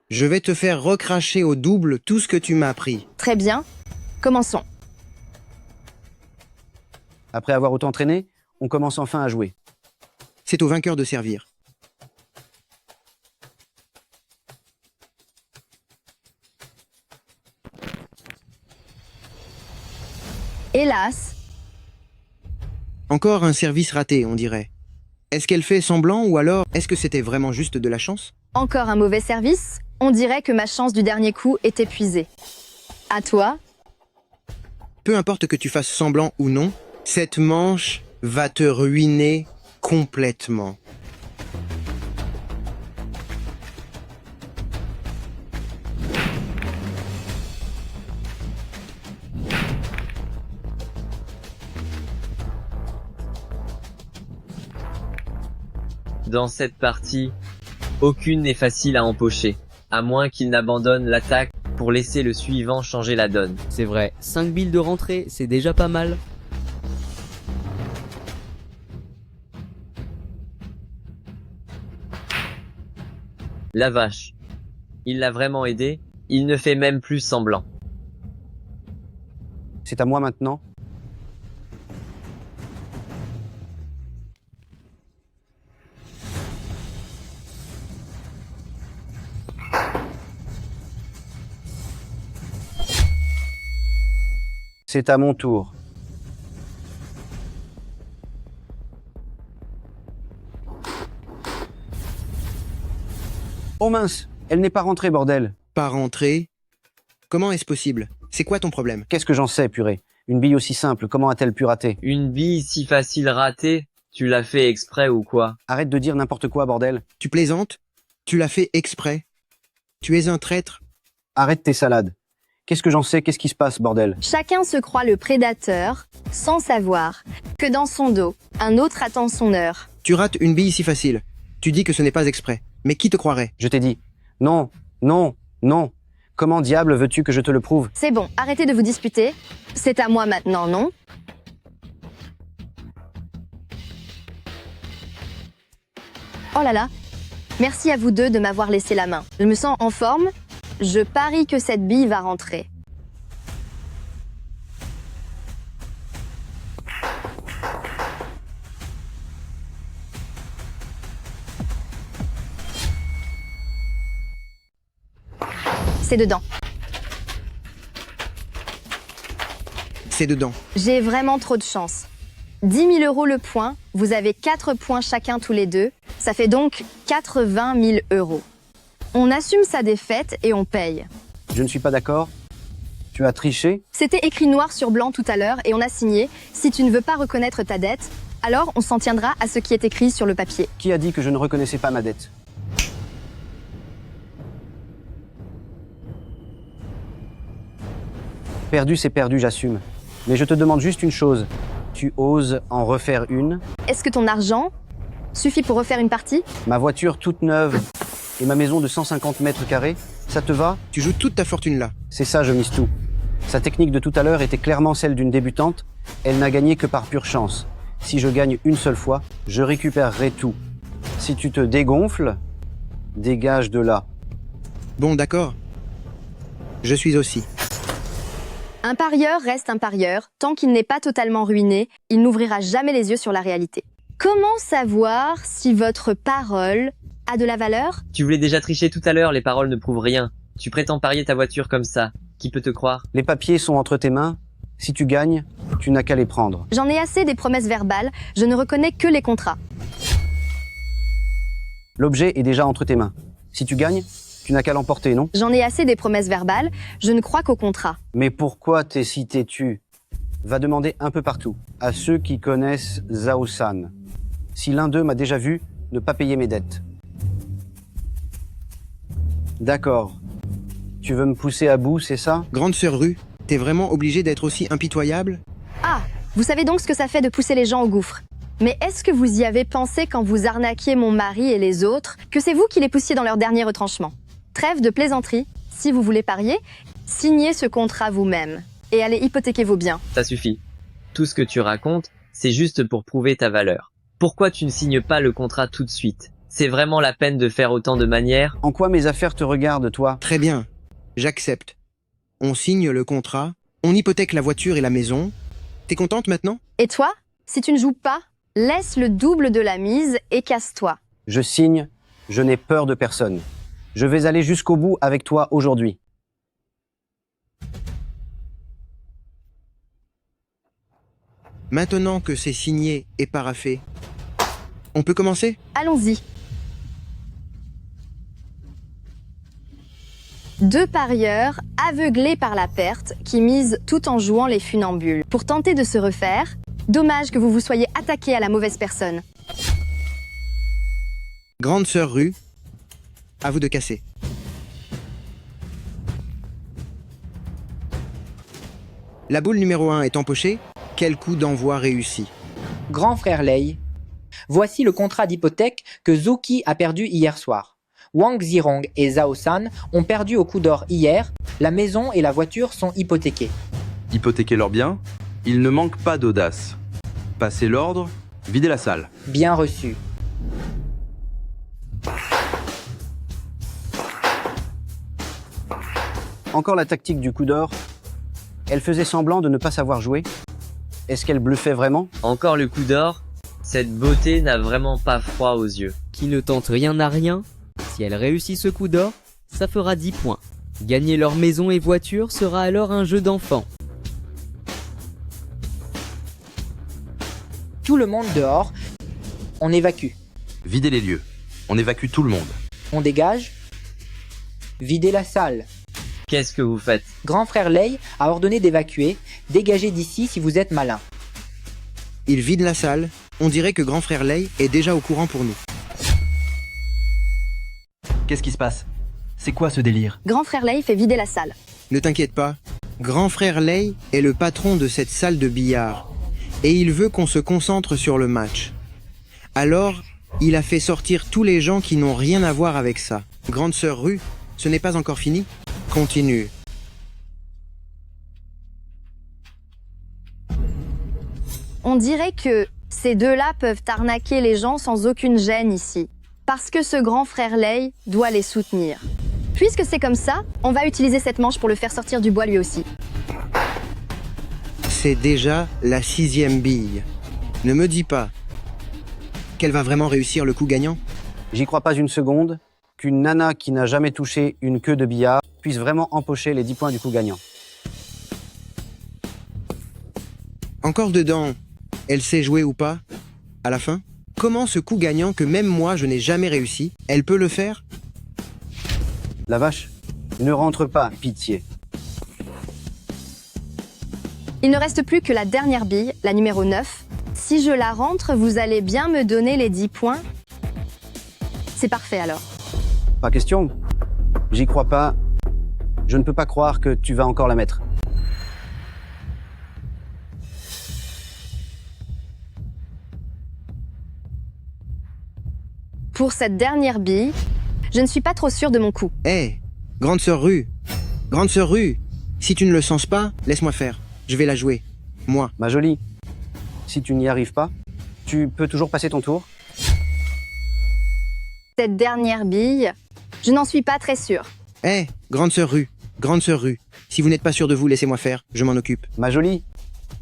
Je vais te faire recracher au double tout ce que tu m'as appris. Très bien. Commençons. Après avoir autant traîné, on commence enfin à jouer. C'est au vainqueur de servir. Hélas, Encore un service raté, on dirait. Est-ce qu'elle fait semblant ou alors est-ce que c'était vraiment juste de la chance? encore un mauvais service. On dirait que ma chance du dernier coup est épuisée. À toi. Peu importe que tu fasses semblant ou non, cette manche va te ruiner complètement. Dans cette partie, aucune n'est facile à empocher, à moins qu'il n'abandonne l'attaque pour laisser le suivant changer la donne. C'est vrai, 5 billes de rentrée, c'est déjà pas mal. La vache. Il l'a vraiment aidé, il ne fait même plus semblant. C'est à moi maintenant. C'est à mon tour. Oh mince, elle n'est pas rentrée, bordel. Pas rentré? Comment est-ce possible? C'est quoi ton problème? Qu'est-ce que j'en sais, purée? Une bille aussi simple, comment a-t-elle pu rater? Une bille si facile ratée, tu l'as fait exprès ou quoi? Arrête de dire n'importe quoi, bordel. Tu plaisantes? Tu l'as fait exprès? Tu es un traître? Arrête tes salades. Qu'est-ce que j'en sais? Qu'est-ce qui se passe, bordel? Chacun se croit le prédateur, sans savoir que dans son dos, un autre attend son heure. Tu rates une bille si facile. Tu dis que ce n'est pas exprès. Mais qui te croirait? Je t'ai dit. Non, non, non. Comment diable veux-tu que je te le prouve? C'est bon, arrêtez de vous disputer. C'est à moi maintenant, non? Oh là là. Merci à vous deux de m'avoir laissé la main. Je me sens en forme. Je parie que cette bille va rentrer. C'est dedans. C'est dedans. J'ai vraiment trop de chance. 10 000 € le point, vous avez 4 points chacun tous les deux. Ça fait donc 80 000 €. On assume sa défaite et on paye. Je ne suis pas d'accord. Tu as triché? C'était écrit noir sur blanc tout à l'heure et on a signé. Si tu ne veux pas reconnaître ta dette, alors on s'en tiendra à ce qui est écrit sur le papier. Qui a dit que je ne reconnaissais pas ma dette? Perdu, c'est perdu, j'assume. Mais je te demande juste une chose. Tu oses en refaire une? Est-ce que ton argent suffit pour refaire une partie? Ma voiture toute neuve et ma maison de 150 mètres carrés, ça te va? Tu joues toute ta fortune là. C'est ça, je mise tout. Sa technique de tout à l'heure était clairement celle d'une débutante. Elle n'a gagné que par pure chance. Si je gagne une seule fois, je récupérerai tout. Si tu te dégonfles, dégage de là. Bon, d'accord. Je suis aussi. Un parieur reste un parieur. Tant qu'il n'est pas totalement ruiné, il n'ouvrira jamais les yeux sur la réalité. Comment savoir si votre parole a de la valeur? Tu voulais déjà tricher tout à l'heure, les paroles ne prouvent rien. Tu prétends parier ta voiture comme ça. Qui peut te croire? Les papiers sont entre tes mains. Si tu gagnes, tu n'as qu'à les prendre. J'en ai assez des promesses verbales, je ne reconnais que les contrats. L'objet est déjà entre tes mains. Si tu gagnes, tu n'as qu'à l'emporter, non? J'en ai assez des promesses verbales, je ne crois qu'aux contrats. Mais pourquoi t'es si têtu? va demander un peu partout, à ceux qui connaissent Zhao San. Si l'un d'eux m'a déjà vu, ne pas payer mes dettes. D'accord. Tu veux me pousser à bout, c'est ça? Grande sœur Rue, t'es vraiment obligée d'être aussi impitoyable? Ah, vous savez donc ce que ça fait de pousser les gens au gouffre. Mais est-ce que vous y avez pensé quand vous arnaquiez mon mari et les autres, que c'est vous qui les poussiez dans leur dernier retranchement? Trêve de plaisanterie, si vous voulez parier, signez ce contrat vous-même et allez hypothéquer vos biens. Ça suffit. Tout ce que tu racontes, c'est juste pour prouver ta valeur. Pourquoi tu ne signes pas le contrat tout de suite? C'est vraiment la peine de faire autant de manières? En quoi mes affaires te regardent, toi? Très bien, j'accepte. On signe le contrat, on hypothèque la voiture et la maison. T'es contente maintenant? Et toi, si tu ne joues pas, laisse le double de la mise et casse-toi. Je signe, je n'ai peur de personne. Je vais aller jusqu'au bout avec toi aujourd'hui. Maintenant que c'est signé et paraphé, on peut commencer? Allons-y. Deux parieurs, aveuglés par la perte, qui misent tout en jouant les funambules. Pour tenter de se refaire, dommage que vous vous soyez attaqué à la mauvaise personne. Grande sœur Rue, à vous de casser. La boule numéro 1 est empochée. Quel coup d'envoi réussi? Grand frère Lei, voici le contrat d'hypothèque que Zuki a perdu hier soir. Wang Zirong et Zhao San ont perdu au coup d'or hier. La maison et la voiture sont hypothéquées. Hypothéquer leurs biens? Il ne manque pas d'audace. Passez l'ordre, videz la salle. Bien reçu. Encore la tactique du coup d'or. Elle faisait semblant de ne pas savoir jouer. Est-ce qu'elle bluffait vraiment? Encore le coup d'or? Cette beauté n'a vraiment pas froid aux yeux. Qui ne tente rien à rien, si elle réussit ce coup d'or, ça fera 10 points. Gagner leur maison et voiture sera alors un jeu d'enfant. Tout le monde dehors. On évacue. Videz les lieux. On évacue tout le monde. On dégage. Videz la salle. Qu'est-ce que vous faites? Grand frère Lei a ordonné d'évacuer. Dégagez d'ici si vous êtes malin. Il vide la salle. On dirait que grand frère Lei est déjà au courant pour nous. Qu'est-ce qui se passe? C'est quoi ce délire? Grand frère Lei fait vider la salle. Ne t'inquiète pas. Grand frère Lei est le patron de cette salle de billard. Et il veut qu'on se concentre sur le match. Alors, il a fait sortir tous les gens qui n'ont rien à voir avec ça. Grande sœur Rue, ce n'est pas encore fini? Continue. On dirait que ces deux-là peuvent arnaquer les gens sans aucune gêne ici. Parce que ce grand frère Lei doit les soutenir. Puisque c'est comme ça, on va utiliser cette manche pour le faire sortir du bois lui aussi. C'est déjà la 6e bille. Ne me dis pas qu'elle va vraiment réussir le coup gagnant? J'y crois pas une seconde qu'une nana qui n'a jamais touché une queue de billard puisse vraiment empocher les 10 points du coup gagnant. Encore dedans, elle sait jouer ou pas? À la fin? Comment ce coup gagnant que même moi je n'ai jamais réussi, elle peut le faire? La vache, ne rentre pas, pitié. Il ne reste plus que la dernière bille, la numéro 9. Si je la rentre, vous allez bien me donner les 10 points? C'est parfait alors. Pas question. J'y crois pas. Je ne peux pas croire que tu vas encore la mettre. Pour cette dernière bille, je ne suis pas trop sûre de mon coup. Hé, grande sœur Rue, si tu ne le sens pas, laisse-moi faire. Je vais la jouer. Moi. Ma jolie, si tu n'y arrives pas, tu peux toujours passer ton tour. Cette dernière bille, je n'en suis pas très sûre. Hé, grande sœur Rue, si vous n'êtes pas sûr de vous, laissez-moi faire, je m'en occupe. Ma jolie,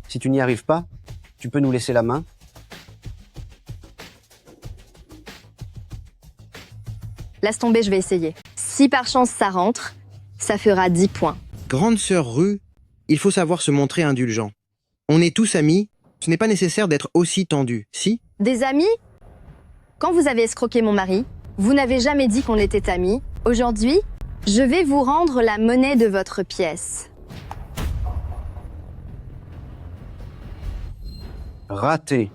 si tu n'y arrives pas, tu peux nous laisser la main. Laisse tomber, je vais essayer. Si par chance ça rentre, ça fera 10 points. Grande sœur Rue, il faut savoir se montrer indulgent. On est tous amis, ce n'est pas nécessaire d'être aussi tendu, si? Des amis? Quand vous avez escroqué mon mari, vous n'avez jamais dit qu'on était amis. Aujourd'hui, je vais vous rendre la monnaie de votre pièce. Raté.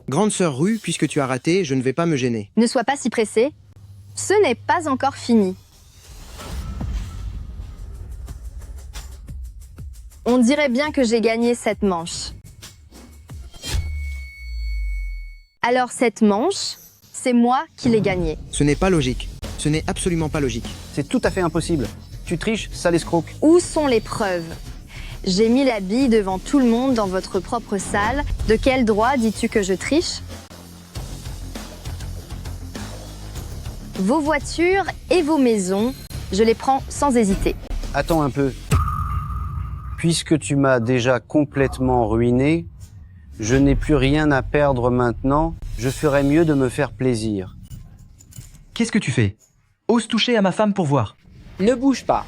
Grande sœur Rue, puisque tu as raté, je ne vais pas me gêner. Ne sois pas si pressé. Ce n'est pas encore fini. On dirait bien que j'ai gagné cette manche. Alors cette manche, c'est moi qui l'ai gagnée. Ce n'est pas logique. Ce n'est absolument pas logique. C'est tout à fait impossible. Tu triches, sale escroc. Où sont les preuves? J'ai mis la bille devant tout le monde dans votre propre salle. De quel droit dis-tu que je triche? Vos voitures et vos maisons, je les prends sans hésiter. Attends un peu. Puisque tu m'as déjà complètement ruiné, je n'ai plus rien à perdre maintenant, je ferais mieux de me faire plaisir. Qu'est-ce que tu fais? Ose toucher à ma femme pour voir. Ne bouge pas.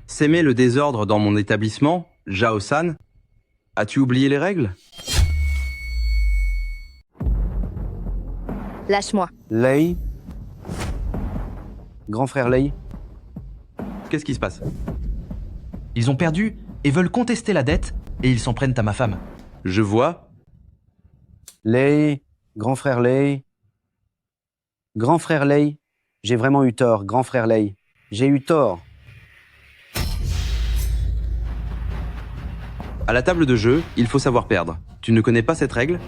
S'aimer le désordre dans mon établissement, Jao-san? As-tu oublié les règles? Lâche-moi. Lei? Grand frère Lei? Qu'est-ce qui se passe? Ils ont perdu et veulent contester la dette et ils s'en prennent à ma femme. Je vois. Lei? Grand frère Lei? Grand frère Lei? J'ai vraiment eu tort, grand frère Lei. J'ai eu tort. À la table de jeu, il faut savoir perdre. Tu ne connais pas cette règle?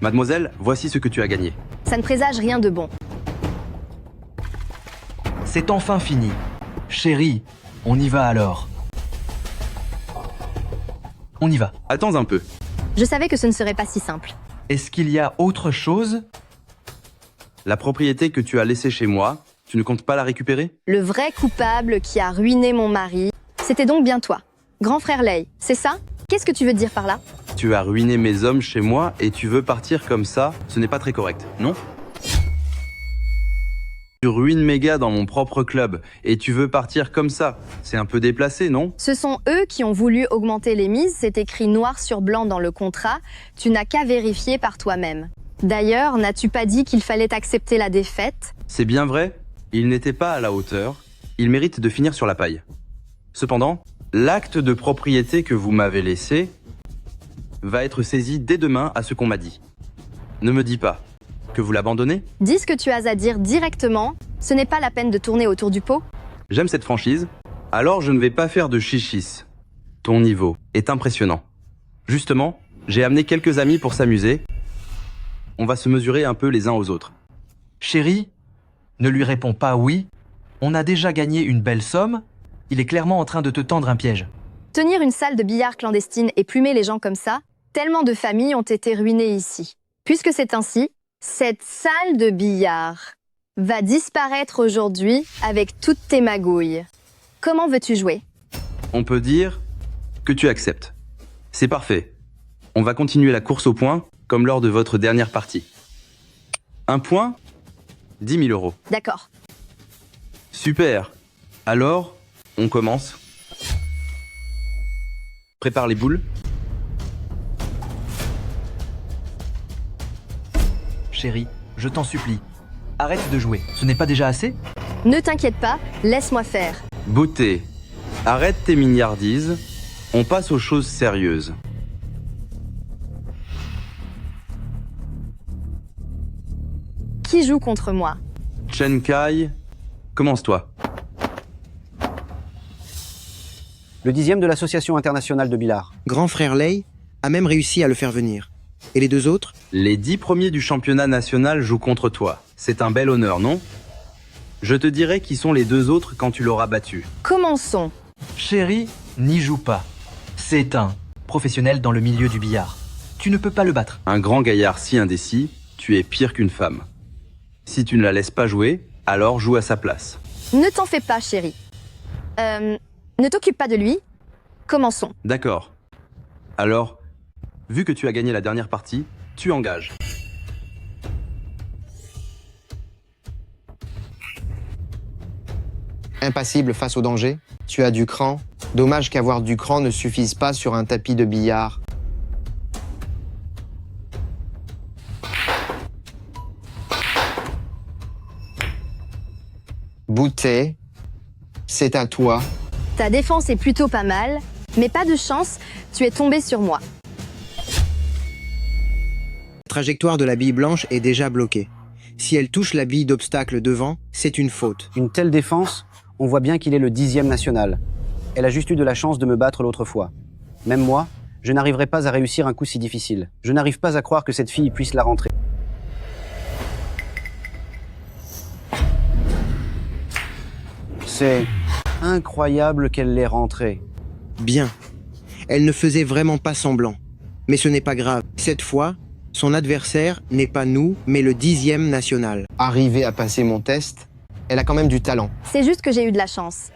Mademoiselle, voici ce que tu as gagné. Ça ne présage rien de bon. C'est enfin fini. Chérie, on y va alors. On y va. Attends un peu. Je savais que ce ne serait pas si simple. Est-ce qu'il y a autre chose? La propriété que tu as laissée chez moi, tu ne comptes pas la récupérer? Le vrai coupable qui a ruiné mon mari, c'était donc bien toi. Grand frère Lei, c'est ça? Qu'est-ce que tu veux dire par là? Tu as ruiné mes hommes chez moi et tu veux partir comme ça, ce n'est pas très correct, non? Tu ruines mes gars dans mon propre club et tu veux partir comme ça, c'est un peu déplacé, non? Ce sont eux qui ont voulu augmenter les mises, c'est écrit noir sur blanc dans le contrat, tu n'as qu'à vérifier par toi-même. D'ailleurs, n'as-tu pas dit qu'il fallait accepter la défaite? C'est bien vrai, il n'était pas à la hauteur, il mérite de finir sur la paille. Cependant, l'acte de propriété que vous m'avez laissé va être saisi dès demain à ce qu'on m'a dit. Ne me dis pas que vous l'abandonnez? Dis ce que tu as à dire directement, ce n'est pas la peine de tourner autour du pot. J'aime cette franchise, alors je ne vais pas faire de chichis. Ton niveau est impressionnant. Justement, j'ai amené quelques amis pour s'amuser. On va se mesurer un peu les uns aux autres. Chérie, ne lui réponds pas oui. On a déjà gagné une belle somme. Il est clairement en train de te tendre un piège. Tenir une salle de billard clandestine et plumer les gens comme ça, tellement de familles ont été ruinées ici. Puisque c'est ainsi, cette salle de billard va disparaître aujourd'hui avec toutes tes magouilles. Comment veux-tu jouer? On peut dire que tu acceptes. C'est parfait. On va continuer la course au point, comme lors de votre dernière partie. Un point, 10 000 euros. D'accord. Super. Alors, on commence. Prépare les boules. Chérie, je t'en supplie. Arrête de jouer. Ce n'est pas déjà assez? Ne t'inquiète pas, laisse-moi faire. Beauté, arrête tes mignardises. On passe aux choses sérieuses. Qui joue contre moi? Chen Kai, commence-toi. Le 10e de l'Association internationale de billard. Grand frère Lei a même réussi à le faire venir. Et les deux autres? Les 10 premiers du championnat national jouent contre toi. C'est un bel honneur, non? Je te dirai qui sont les deux autres quand tu l'auras battu. Commençons. Chérie, n'y joue pas. C'est un professionnel dans le milieu du billard. Tu ne peux pas le battre. Un grand gaillard si indécis, tu es pire qu'une femme. Si tu ne la laisses pas jouer, alors joue à sa place. Ne t'en fais pas, chérie. Ne t'occupe pas de lui. Commençons. D'accord. Alors, vu que tu as gagné la dernière partie, tu engages. Impassible face au danger, tu as du cran Dommage qu'avoir du cran ne suffise pas sur un tapis de billard. Boutet, c'est à toi. Ta défense est plutôt pas mal, mais pas de chance, tu es tombé sur moi. La trajectoire de la bille blanche est déjà bloquée. Si elle touche la bille d'obstacle devant, c'est une faute. Une telle défense, on voit bien qu'il est le 10e national. Elle a juste eu de la chance de me battre l'autre fois. Même moi, je n'arriverai pas à réussir un coup si difficile. Je n'arrive pas à croire que cette fille puisse la rentrer. C'est incroyable qu'elle l'ait rentrée. Bien. Elle ne faisait vraiment pas semblant. Mais ce n'est pas grave. Cette fois, son adversaire n'est pas nous, mais le 10e national. Arrivée à passer mon test, elle a quand même du talent. C'est juste que j'ai eu de la chance.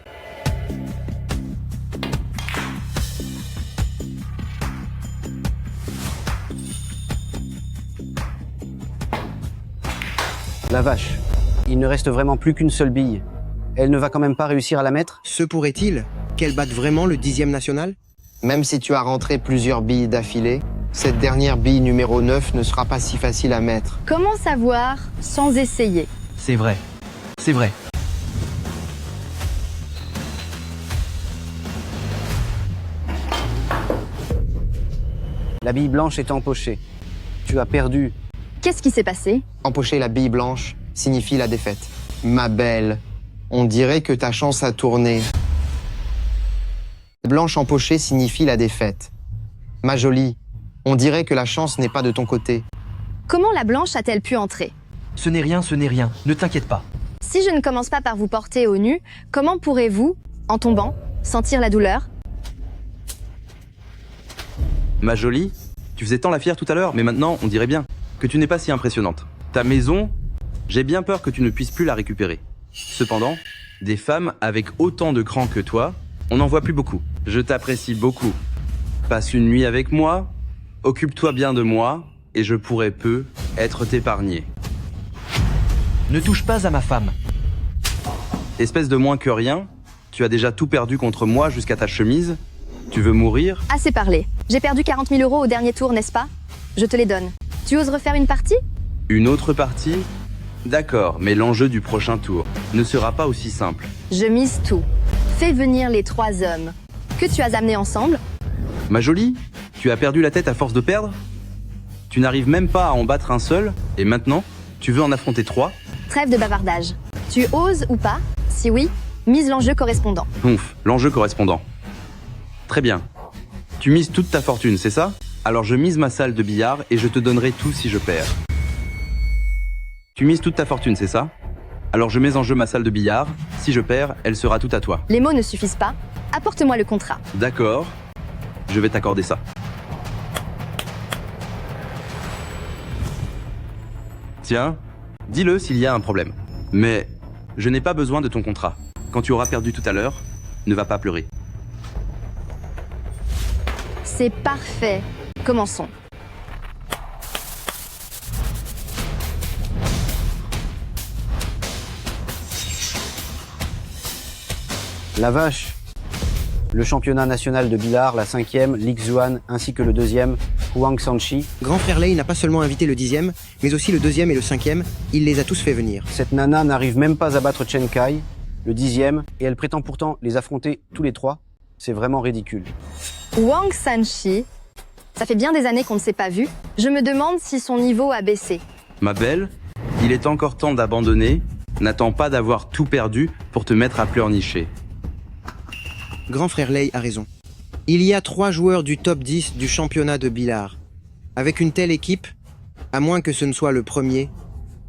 La vache. Il ne reste vraiment plus qu'une seule bille. Elle ne va quand même pas réussir à la mettre? Se pourrait-il qu'elle batte vraiment le 10e national? Même si tu as rentré plusieurs billes d'affilée, cette dernière bille numéro 9 ne sera pas si facile à mettre. Comment savoir sans essayer? C'est vrai. C'est vrai. La bille blanche est empochée. Tu as perdu. Qu'est-ce qui s'est passé? Empocher la bille blanche signifie la défaite. Ma belle, on dirait que ta chance a tourné. Blanche empochée signifie la défaite. Ma jolie, on dirait que la chance n'est pas de ton côté. Comment la blanche a-t-elle pu entrer? Ce n'est rien, ce n'est rien. Ne t'inquiète pas. Si je ne commence pas par vous porter au nu, comment pourrez-vous, en tombant, sentir la douleur? Ma jolie, tu faisais tant la fière tout à l'heure, mais maintenant, on dirait bien que tu n'es pas si impressionnante. Ta maison, j'ai bien peur que tu ne puisses plus la récupérer. Cependant, des femmes avec autant de cran que toi, on n'en voit plus beaucoup. Je t'apprécie beaucoup. Passe une nuit avec moi, occupe-toi bien de moi, et je pourrai peu être t'épargner. Ne touche pas à ma femme. Espèce de moins que rien, tu as déjà tout perdu contre moi jusqu'à ta chemise. Tu veux mourir? Assez parlé. J'ai perdu 40 000 € au dernier tour, n'est-ce pas? Je te les donne. Tu oses refaire une partie? Une autre partie? D'accord, mais l'enjeu du prochain tour ne sera pas aussi simple. Je mise tout. Fais venir les 3 hommes. Que tu as amenés ensemble? Ma jolie, tu as perdu la tête à force de perdre? Tu n'arrives même pas à en battre un seul, et maintenant, tu veux en affronter 3? Trêve de bavardage. Tu oses ou pas? Si oui, mise l'enjeu correspondant. Ouf, l'enjeu correspondant. Très bien. Tu mises toute ta fortune, c'est ça? Alors je mise ma salle de billard et je te donnerai tout si je perds. Tu mises toute ta fortune, c'est ça? Alors je mets en jeu ma salle de billard. Si je perds, elle sera toute à toi. Les mots ne suffisent pas. Apporte-moi le contrat. D'accord. Je vais t'accorder ça. Tiens, dis-le s'il y a un problème. Mais je n'ai pas besoin de ton contrat. Quand tu auras perdu tout à l'heure, ne va pas pleurer. C'est parfait. Commençons. La vache. Le championnat national de billard, la 5e, Lixuan, ainsi que le 2e, Huang Sanchi. Grand frère Lei n'a pas seulement invité le 10e, mais aussi le 2e et le 5e. Il les a tous fait venir. Cette nana n'arrive même pas à battre Chen Kai, le 10e, et elle prétend pourtant les affronter tous les 3. C'est vraiment ridicule. Wang Sanchi. Ça fait bien des années qu'on ne s'est pas vu. Je me demande si son niveau a baissé. Ma belle, il est encore temps d'abandonner. N'attends pas d'avoir tout perdu pour te mettre à pleurnicher. Grand frère Lei a raison. Il y a 3 joueurs du top 10 du championnat de billard. Avec une telle équipe, à moins que ce ne soit le premier,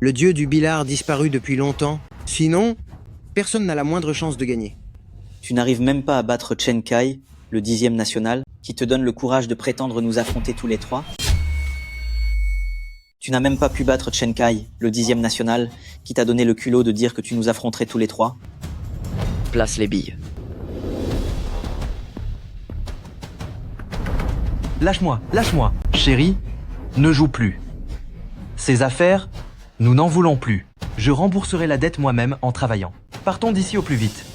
le dieu du billard disparu depuis longtemps, sinon, personne n'a la moindre chance de gagner. Tu n'arrives même pas à battre Chen Kai, le 10e national, qui te donne le courage de prétendre nous affronter tous les 3. Tu n'as même pas pu battre Chen Kai, le 10e national, qui t'a donné le culot de dire que tu nous affronterais tous les 3. Place les billes. Lâche-moi, lâche-moi. Chérie, ne joue plus. Ces affaires, nous n'en voulons plus. Je rembourserai la dette moi-même en travaillant. Partons d'ici au plus vite.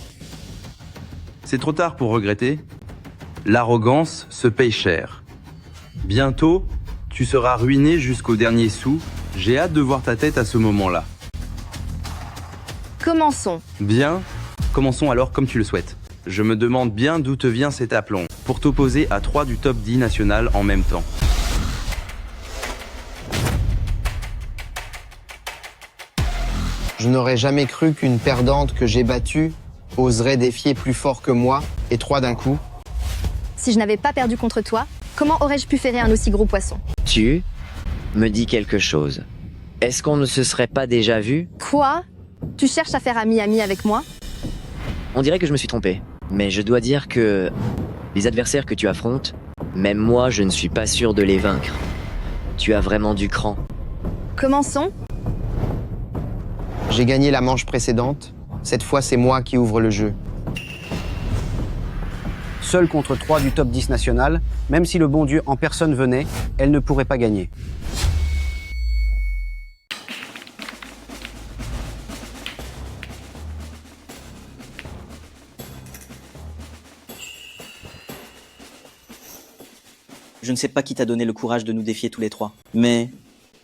C'est trop tard pour regretter. L'arrogance se paye cher. Bientôt, tu seras ruiné jusqu'au dernier sou. J'ai hâte de voir ta tête à ce moment-là. Commençons. Bien, commençons alors comme tu le souhaites. Je me demande bien d'où te vient cet aplomb pour t'opposer à 3 du top 10 national en même temps. Je n'aurais jamais cru qu'une perdante que j'ai battue oserait défier plus fort que moi et 3 d'un coup. Si je n'avais pas perdu contre toi, comment aurais-je pu ferrer un aussi gros poisson? Tu me dis quelque chose. Est-ce qu'on ne se serait pas déjà vu? Quoi? Tu cherches à faire ami-ami avec moi? On dirait que je me suis trompé. Mais je dois dire que les adversaires que tu affrontes, même moi, je ne suis pas sûr de les vaincre. Tu as vraiment du cran. Commençons. J'ai gagné la manche précédente. Cette fois, c'est moi qui ouvre le jeu. Seule contre 3 du top 10 national, même si le bon Dieu en personne venait, elle ne pourrait pas gagner. Je ne sais pas qui t'a donné le courage de nous défier tous les 3, mais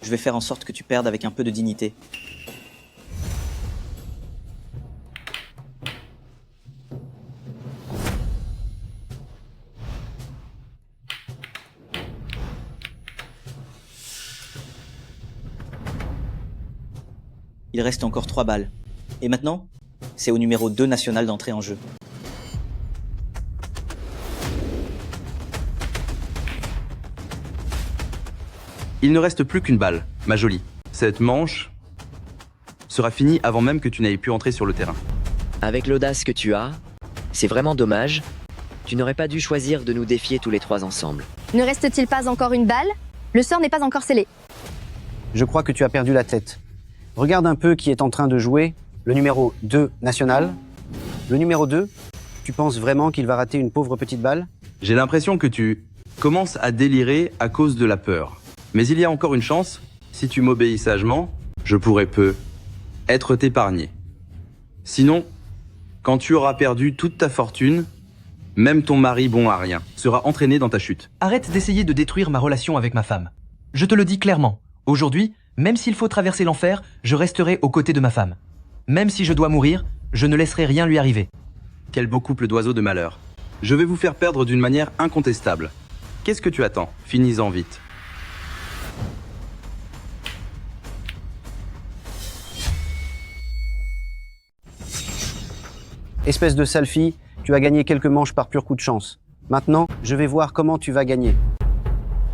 je vais faire en sorte que tu perdes avec un peu de dignité. Il reste encore 3 balles. Et maintenant, c'est au numéro 2 national d'entrer en jeu. Il ne reste plus qu'une balle, ma jolie. Cette manche sera finie avant même que tu n'aies pu entrer sur le terrain. Avec l'audace que tu as, c'est vraiment dommage. Tu n'aurais pas dû choisir de nous défier tous les 3 ensemble. Ne reste-t-il pas encore une balle? Le sort n'est pas encore scellé. Je crois que tu as perdu la tête. Regarde un peu qui est en train de jouer, le numéro 2 national. Le numéro 2, tu penses vraiment qu'il va rater une pauvre petite balle? J'ai l'impression que tu commences à délirer à cause de la peur. Mais il y a encore une chance, si tu m'obéis sagement, je pourrais être t'épargner. Sinon, quand tu auras perdu toute ta fortune, même ton mari bon à rien sera entraîné dans ta chute. Arrête d'essayer de détruire ma relation avec ma femme. Je te le dis clairement. Aujourd'hui, même s'il faut traverser l'enfer, je resterai aux côtés de ma femme. Même si je dois mourir, je ne laisserai rien lui arriver. Quel beau couple d'oiseaux de malheur. Je vais vous faire perdre d'une manière incontestable. Qu'est-ce que tu attends? Finis-en vite. Espèce de sale fille, tu as gagné quelques manches par pur coup de chance. Maintenant, je vais voir comment tu vas gagner.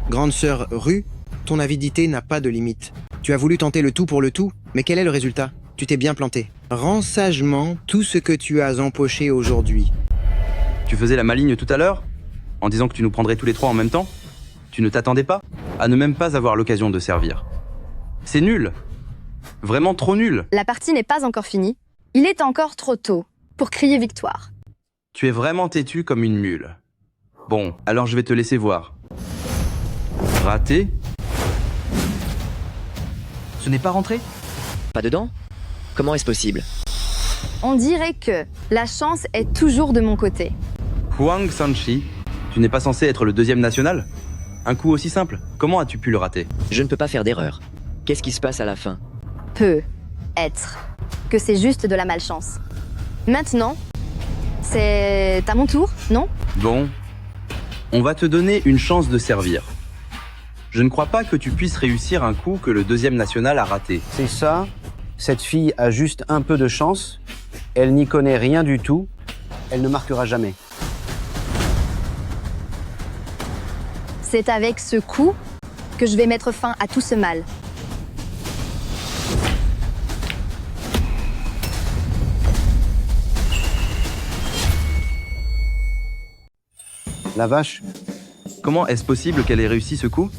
Grande sœur Rue, ton avidité n'a pas de limite. Tu as voulu tenter le tout pour le tout, mais quel est le résultat? Tu t'es bien planté. Rends sagement tout ce que tu as empoché aujourd'hui. Tu faisais la maligne tout à l'heure? En disant que tu nous prendrais tous les 3 en même temps? Tu ne t'attendais pas à ne même pas avoir l'occasion de servir. C'est nul. Vraiment trop nul. La partie n'est pas encore finie. Il est encore trop tôt pour crier victoire. Tu es vraiment têtu comme une mule. Bon, alors je vais te laisser voir. Raté? Ce n'est pas rentré? Pas dedans? Comment est-ce possible? On dirait que la chance est toujours de mon côté. Huang Sanchi, tu n'es pas censé être le 2e national? Un coup aussi simple, comment as-tu pu le rater? Je ne peux pas faire d'erreur. Qu'est-ce qui se passe à la fin? Peut être que c'est juste de la malchance. Maintenant, c'est à mon tour, non? Bon, on va te donner une chance de servir. Je ne crois pas que tu puisses réussir un coup que le 2e national a raté. C'est ça, cette fille a juste un peu de chance, elle n'y connaît rien du tout, elle ne marquera jamais. C'est avec ce coup que je vais mettre fin à tout ce mal. La vache, Comment est-ce possible qu'elle ait réussi ce coup?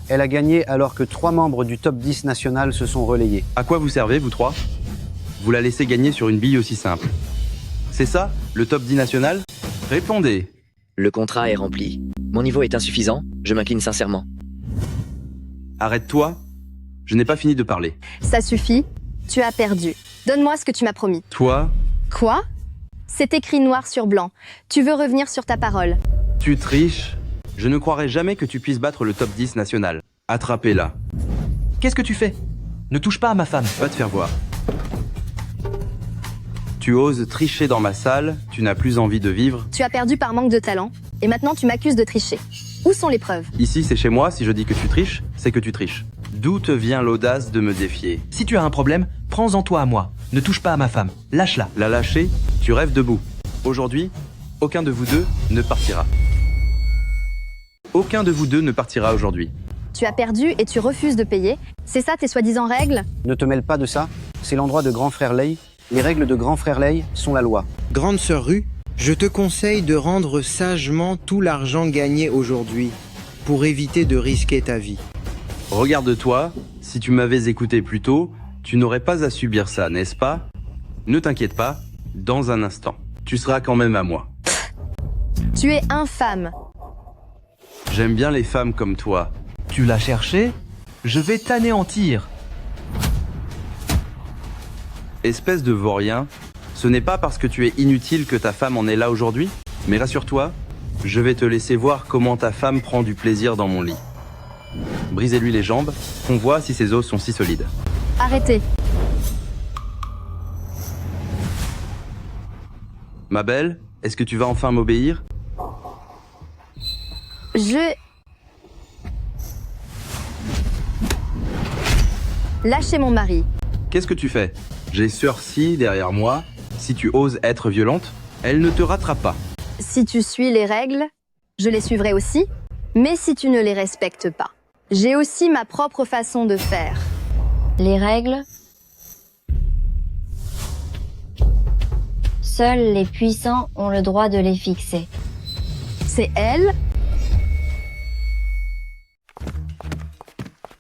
elle a gagné alors que 3 membres du top 10 national se sont relayés. À quoi vous servez, vous 3? Vous la laissez gagner sur une bille aussi simple. C'est ça, le top 10 national? Répondez. Le contrat est rempli. Mon niveau est insuffisant, je m'incline sincèrement. Arrête-toi. Je n'ai pas fini de parler. Ça suffit, tu as perdu. Donne-moi ce que tu m'as promis. Toi, Quoi? C'est écrit noir sur blanc. Tu veux revenir sur ta parole. Tu triches. Je ne croirais jamais que tu puisses battre le top 10 national. Attrapez-la. Qu'est-ce que tu fais? Ne touche pas à ma femme. Va te faire voir. Tu oses tricher dans ma salle, tu n'as plus envie de vivre. Tu as perdu par manque de talent, et maintenant tu m'accuses de tricher. Où sont les preuves? Ici, c'est chez moi, si je dis que tu triches, c'est que tu triches. D'où te vient l'audace de me défier? Si tu as un problème, prends-en toi à moi. Ne touche pas à ma femme. Lâche-la. La lâcher, tu rêves debout. Aujourd'hui, aucun de vous deux ne partira. Aucun de vous deux ne partira aujourd'hui. Tu as perdu et tu refuses de payer. C'est ça tes soi-disant règles? Ne te mêle pas de ça, c'est l'endroit de grand frère Lei. Les règles de grand frère Lei sont la loi. Grande sœur Rue, je te conseille de rendre sagement tout l'argent gagné aujourd'hui pour éviter de risquer ta vie. Regarde-toi, si tu m'avais écouté plus tôt, tu n'aurais pas à subir ça, n'est-ce pas? Ne t'inquiète pas, dans un instant, tu seras quand même à moi. Tu es infâme. J'aime bien les femmes comme toi. Tu l'as cherché? Je vais t'anéantir. Espèce de vaurien, ce n'est pas parce que tu es inutile que ta femme en est là aujourd'hui, mais rassure-toi, je vais te laisser voir comment ta femme prend du plaisir dans mon lit. Brisez-lui les jambes, qu'on voit si ses os sont si solides. Arrêtez. Ma belle, est-ce que tu vas enfin m'obéir? Lâchez mon mari. Qu'est-ce que tu fais? J'ai Sœur Si derrière moi. Si tu oses être violente, elle ne te ratera pas. Si tu suis les règles, je les suivrai aussi. Mais si tu ne les respectes pas, j'ai aussi ma propre façon de faire. Les règles, seuls les puissants ont le droit de les fixer. C'est elle?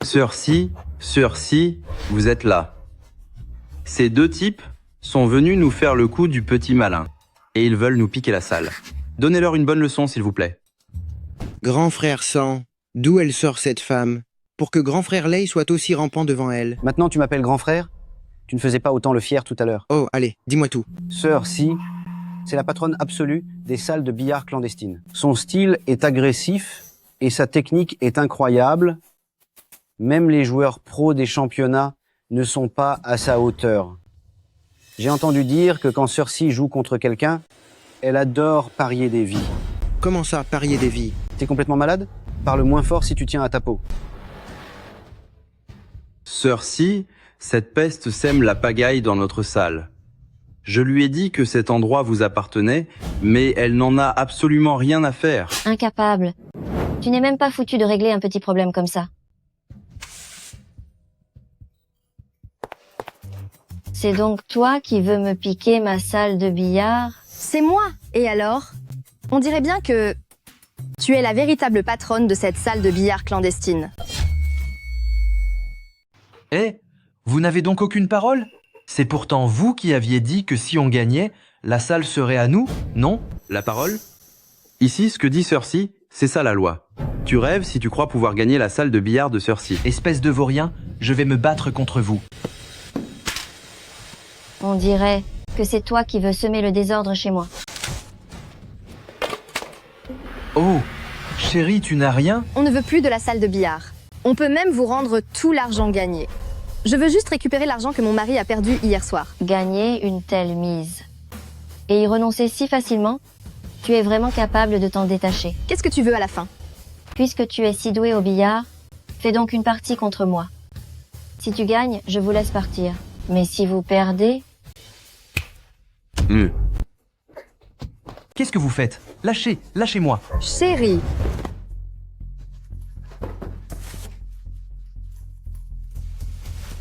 Sœur Si, vous êtes là. Ces deux types sont venus nous faire le coup du petit malin. Et ils veulent nous piquer la salle. Donnez-leur une bonne leçon, s'il vous plaît. Grand frère Sang, d'où elle sort cette femme? Pour que grand frère Lei soit aussi rampant devant elle. Maintenant tu m'appelles grand frère? Tu ne faisais pas autant le fier tout à l'heure. Oh, allez, dis-moi tout. Sœur Si, c'est la patronne absolue des salles de billard clandestines. Son style est agressif et sa technique est incroyable. Même les joueurs pros des championnats ne sont pas à sa hauteur. J'ai entendu dire que quand Sœur Si joue contre quelqu'un, elle adore parier des vies. Comment ça, parier des vies? T'es complètement malade? Parle moins fort si tu tiens à ta peau. Sœur Si, cette peste sème la pagaille dans notre salle. Je lui ai dit que cet endroit vous appartenait, mais elle n'en a absolument rien à faire. Incapable. Tu n'es même pas foutu de régler un petit problème comme ça. C'est donc toi qui veux me piquer ma salle de billard? C'est moi. Et alors? On dirait bien que tu es la véritable patronne de cette salle de billard clandestine. Eh, vous n'avez donc aucune parole? C'est pourtant vous qui aviez dit que si on gagnait, la salle serait à nous, non? La parole? Ici, ce que dit Sœur Si, c'est ça la loi. Tu rêves si tu crois pouvoir gagner la salle de billard de Sœur Si. Espèce de vaurien, je vais me battre contre vous. On dirait que c'est toi qui veux semer le désordre chez moi. Oh, chérie, tu n'as rien? On ne veut plus de la salle de billard. On peut même vous rendre tout l'argent gagné. Je veux juste récupérer l'argent que mon mari a perdu hier soir. Gagner une telle mise et y renoncer si facilement, tu es vraiment capable de t'en détacher. Qu'est-ce que tu veux à la fin? Puisque tu es si doué au billard, fais donc une partie contre moi. Si tu gagnes, je vous laisse partir. Mais si vous perdez... Qu'est-ce que vous faites? Lâchez-moi. Chérie,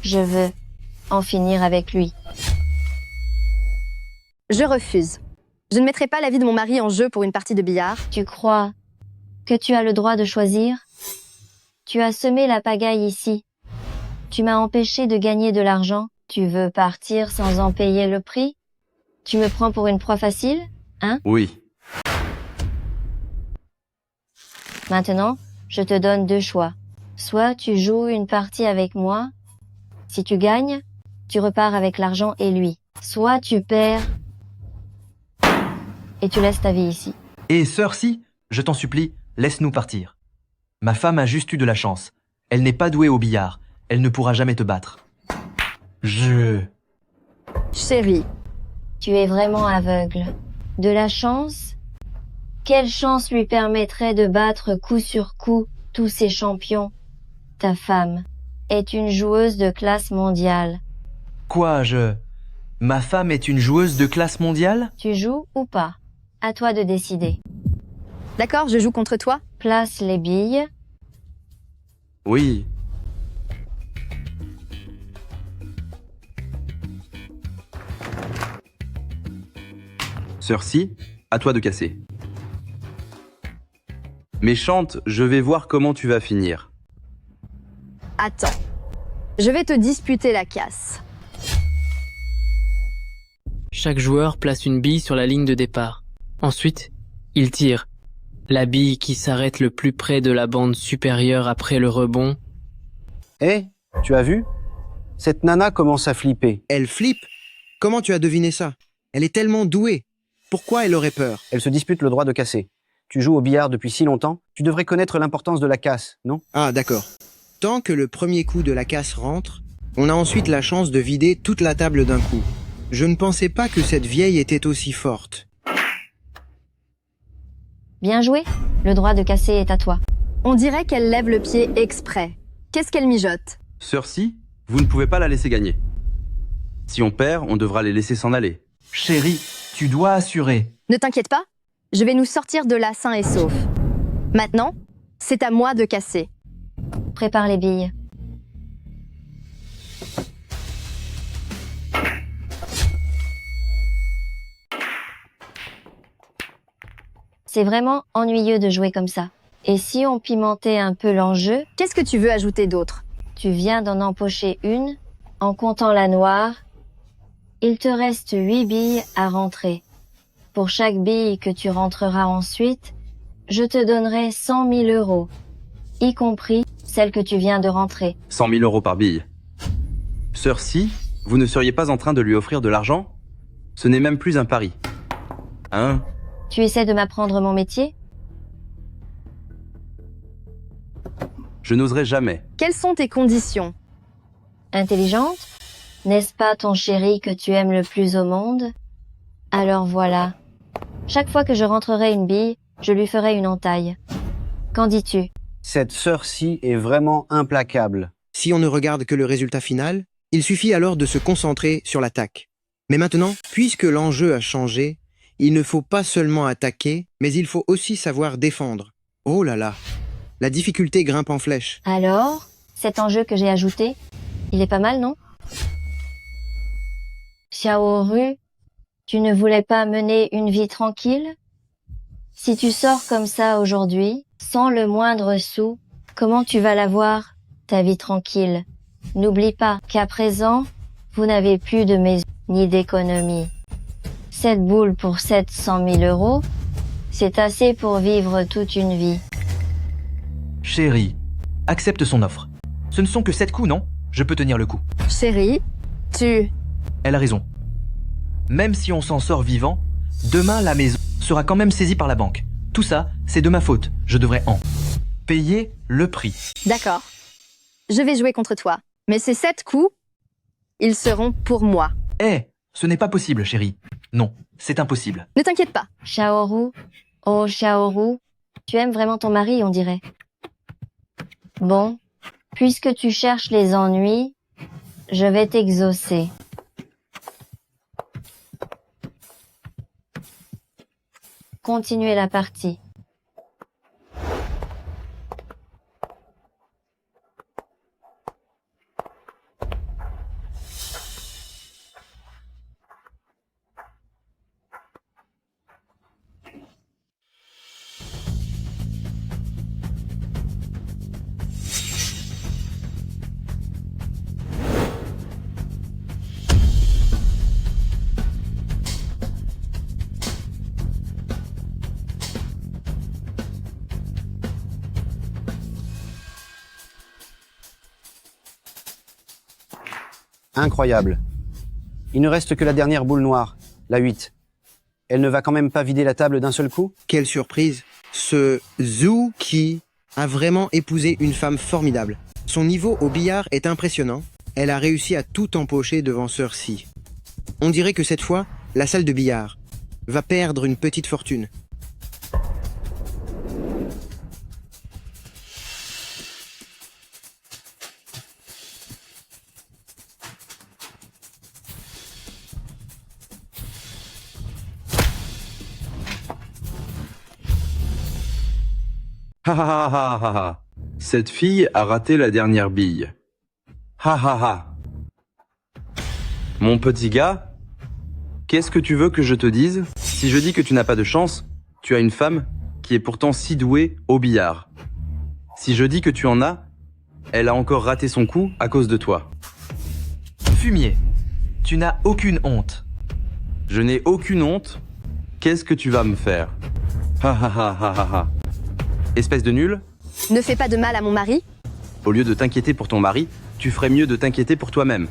Je veux en finir avec lui. je refuse. Je ne mettrai pas la vie de mon mari en jeu pour une partie de billard. Tu crois que tu as le droit de choisir? Tu as semé la pagaille ici. Tu m'as empêché de gagner de l'argent. Tu veux partir sans en payer le prix? Tu me prends pour une proie facile, hein? Oui. Maintenant, je te donne deux choix. Soit tu joues une partie avec moi. Si tu gagnes, tu repars avec l'argent et lui. Soit tu perds et tu laisses ta vie ici. Et sœur Si, je t'en supplie, laisse-nous partir. Ma femme a juste eu de la chance. Elle n'est pas douée au billard. Elle ne pourra jamais te battre. Chérie, Tu es vraiment aveugle. De la chance? Quelle chance lui permettrait de battre coup sur coup tous ces champions? Ta femme est une joueuse de classe mondiale. Quoi, Ma femme est une joueuse de classe mondiale? Tu joues ou pas? À toi de décider. d'accord, je joue contre toi? Place les billes. Oui. Sœur Si, à toi de casser. Méchante, je vais voir comment tu vas finir. Attends. Je vais te disputer la casse. Chaque joueur place une bille sur la ligne de départ. Ensuite, il tire. La bille qui s'arrête le plus près de la bande supérieure après le rebond. Eh, tu as vu? Cette nana commence à flipper. Elle flippe? Comment tu as deviné ça? Elle est tellement douée. Pourquoi elle aurait peur? Elle se dispute le droit de casser. Tu joues au billard depuis si longtemps, tu devrais connaître l'importance de la casse, non? Ah, d'accord. Tant que le premier coup de la casse rentre, on a ensuite la chance de vider toute la table d'un coup. Je ne pensais pas que cette vieille était aussi forte. Bien joué. Le droit de casser est à toi. On dirait qu'elle lève le pied exprès. Qu'est-ce qu'elle mijote? Sœur Si, vous ne pouvez pas la laisser gagner. Si on perd, on devra les laisser s'en aller. Chérie, tu dois assurer. Ne t'inquiète pas, je vais nous sortir de là sains et saufs. Maintenant, c'est à moi de casser. Prépare les billes. C'est vraiment ennuyeux de jouer comme ça. Et si on pimentait un peu l'enjeu? Qu'est-ce que tu veux ajouter d'autre? Tu viens d'en empocher une, en comptant la noire. Il te reste 8 billes à rentrer. Pour chaque bille que tu rentreras ensuite, je te donnerai 100 000 euros, y compris celle que tu viens de rentrer. 100 000 euros par bille. Sœur Si, vous ne seriez pas en train de lui offrir de l'argent? Ce n'est même plus un pari. Hein? Tu essaies de m'apprendre mon métier? Je n'oserais jamais. Quelles sont tes conditions? Intelligente? N'est-ce pas ton chéri que tu aimes le plus au monde? Alors voilà. Chaque fois que je rentrerai une bille, je lui ferai une entaille. Qu'en dis-tu? Cette sœur-ci est vraiment implacable. Si on ne regarde que le résultat final, il suffit alors de se concentrer sur l'attaque. Mais maintenant, puisque l'enjeu a changé, il ne faut pas seulement attaquer, mais il faut aussi savoir défendre. Oh là là, la difficulté grimpe en flèche. Alors, cet enjeu que j'ai ajouté, il est pas mal, non? Xiaoru, tu ne voulais pas mener une vie tranquille? Si tu sors comme ça aujourd'hui, sans le moindre sou, comment tu vas l'avoir, ta vie tranquille? N'oublie pas qu'à présent, vous n'avez plus de maison ni d'économie. Cette boule pour 700 000 euros, c'est assez pour vivre toute une vie. Chérie, accepte son offre. Ce ne sont que 7 coups, non? Je peux tenir le coup. Chérie, tu... Elle a raison. Même si on s'en sort vivant, demain la maison sera quand même saisie par la banque. Tout ça, c'est de ma faute. Je devrais en payer le prix. D'accord. Je vais jouer contre toi. Mais ces 7 coups, ils seront pour moi. Ce n'est pas possible, chérie. Non, c'est impossible. Ne t'inquiète pas. Xiaoru, oh Xiaoru, tu aimes vraiment ton mari, on dirait. Bon, puisque tu cherches les ennuis, je vais t'exaucer. Continuez la partie. Incroyable. Il ne reste que la dernière boule noire, la 8. Elle ne va quand même pas vider la table d'un seul coup? Quelle surprise! Ce Zhu Qi a vraiment épousé une femme formidable. Son niveau au billard est impressionnant. Elle a réussi à tout empocher devant Sir Si. On dirait que cette fois, la salle de billard va perdre une petite fortune. Ha ha ha ha ha ha. Cette fille a raté la dernière bille. Ha ha ha. Mon petit gars, qu'est-ce que tu veux que je te dise? Si je dis que tu n'as pas de chance, tu as une femme qui est pourtant si douée au billard. Si je dis que tu en as, elle a encore raté son coup à cause de toi. Fumier, tu n'as aucune honte. Je n'ai aucune honte. Qu'est-ce que tu vas me faire? Ha ha ha ha ha ha. Espèce de nul. Ne fais pas de mal à mon mari. Au lieu de t'inquiéter pour ton mari, tu ferais mieux de t'inquiéter pour toi-même.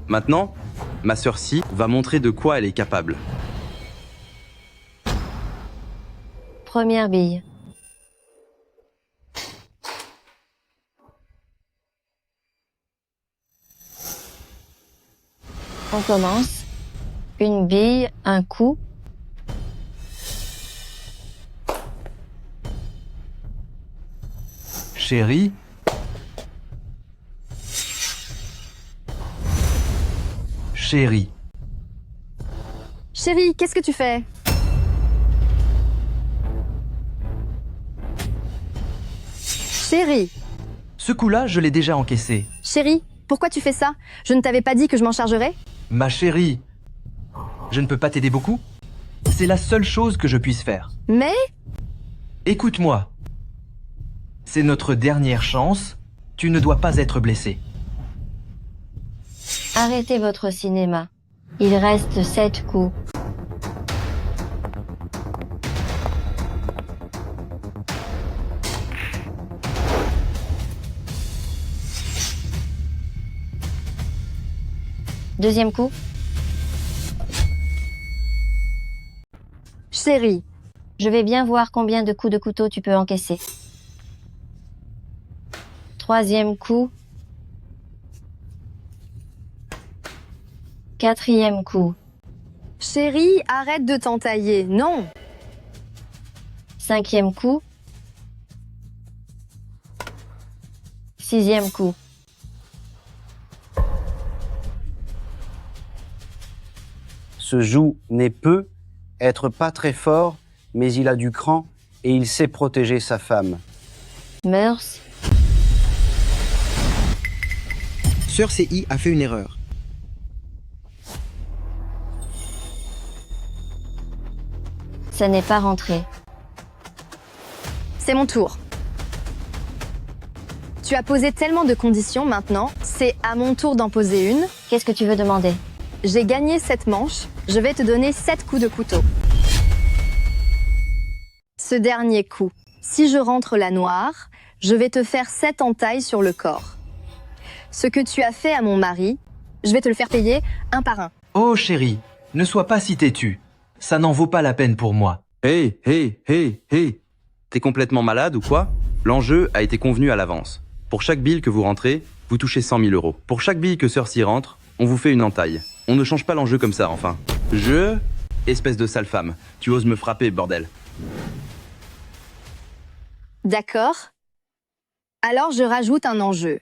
Maintenant, ma sœur Si va montrer de quoi elle est capable. Première bille. On commence. Une bille, un coup. Chérie. Chérie. Chérie, qu'est-ce que tu fais? Chérie, Ce coup-là, je l'ai déjà encaissé. chérie, pourquoi tu fais ça? Je ne t'avais pas dit que je m'en chargerais? Ma chérie. Je ne peux pas t'aider beaucoup? C'est la seule chose que je puisse faire. Mais Écoute-moi. C'est notre dernière chance. Tu ne dois pas être blessé. Arrêtez votre cinéma. Il reste 7 coups. Deuxième coup. chérie, Je vais bien voir combien de coups de couteau tu peux encaisser. Troisième coup. Quatrième coup. chérie, arrête de t'entailler, non. Cinquième coup. Sixième coup. Ce joue n'est peu, être pas très fort, mais il a du cran et il sait protéger sa femme. Mœurs. Sir Si a fait une erreur. Ça n'est pas rentré. C'est mon tour. Tu as posé tellement de conditions maintenant, c'est à mon tour d'en poser une. Qu'est-ce que tu veux demander? J'ai gagné cette manche, je vais te donner 7 coups de couteau. Ce dernier coup, si je rentre la noire, je vais te faire 7 entailles sur le corps. Ce que tu as fait à mon mari, je vais te le faire payer un par un. Oh chérie, ne sois pas si têtue. Ça n'en vaut pas la peine pour moi. Hey, hey, hey, hey. T'es complètement malade ou quoi? L'enjeu a été convenu à l'avance. Pour chaque bille que vous rentrez, vous touchez 100 000 euros. Pour chaque bille que Sir Si rentre, on vous fait une entaille. On ne change pas l'enjeu comme ça, enfin. Espèce de sale femme. Tu oses me frapper, bordel. D'accord. Alors je rajoute un enjeu.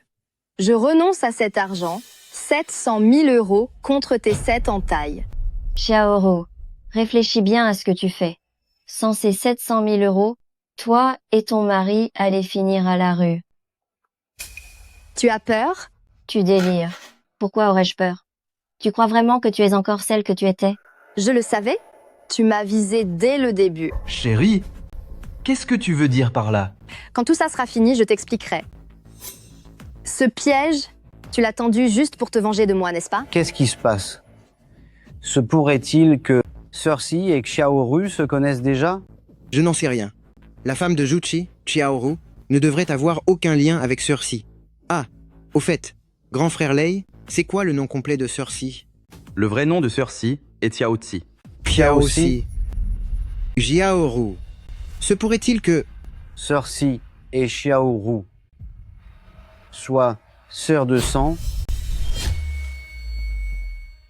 Je renonce à cet argent, 700 000 euros contre tes 7 entailles. Xiaoru, réfléchis bien à ce que tu fais. Sans ces 700 000 euros, toi et ton mari allez finir à la rue. Tu as peur? Tu délires. Pourquoi aurais-je peur? Tu crois vraiment que tu es encore celle que tu étais? Je le savais. Tu m'as visé dès le début. Chérie, qu'est-ce que tu veux dire par là? Quand tout ça sera fini, je t'expliquerai. Ce piège, tu l'as tendu juste pour te venger de moi, n'est-ce pas? Qu'est-ce qui se passe? Se pourrait-il que Sir Si et Xiaoru se connaissent déjà? Je n'en sais rien. La femme de Juchi, Xiaoru, ne devrait avoir aucun lien avec Sir Si. Ah, au fait, grand frère Lei, c'est quoi le nom complet de Sir Si? Le vrai nom de Sir Si est Xiao Tzi. Xiao Si. Jiaoru. Se pourrait-il que... Sœur Si et Xiaoru soient sœurs de sang?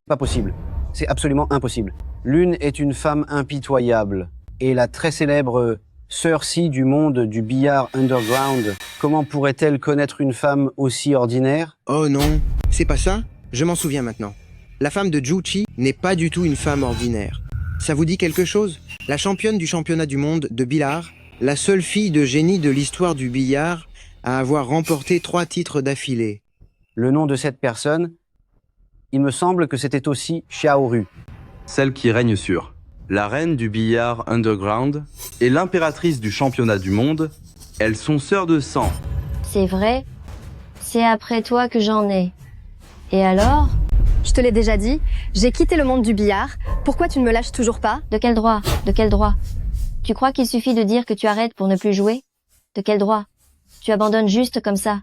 Pas possible. C'est absolument impossible. L'une est une femme impitoyable et la très célèbre Sœur Si du monde du billard underground. Comment pourrait-elle connaître une femme aussi ordinaire? Oh non, c'est pas ça? Je m'en souviens maintenant. La femme de Zhu Qi n'est pas du tout une femme ordinaire. Ça vous dit quelque chose? La championne du championnat du monde de billard, la seule fille de génie de l'histoire du billard à avoir remporté 3 titres d'affilée. Le nom de cette personne, il me semble que c'était aussi Xiaoru. Celle qui règne sur la reine du billard underground et l'impératrice du championnat du monde, elles sont sœurs de sang. C'est vrai? C'est après toi que j'en ai. Et alors? Je te l'ai déjà dit, j'ai quitté le monde du billard. Pourquoi tu ne me lâches toujours pas? De quel droit? De quel droit? Tu crois qu'il suffit de dire que tu arrêtes pour ne plus jouer? De quel droit? Tu abandonnes juste comme ça?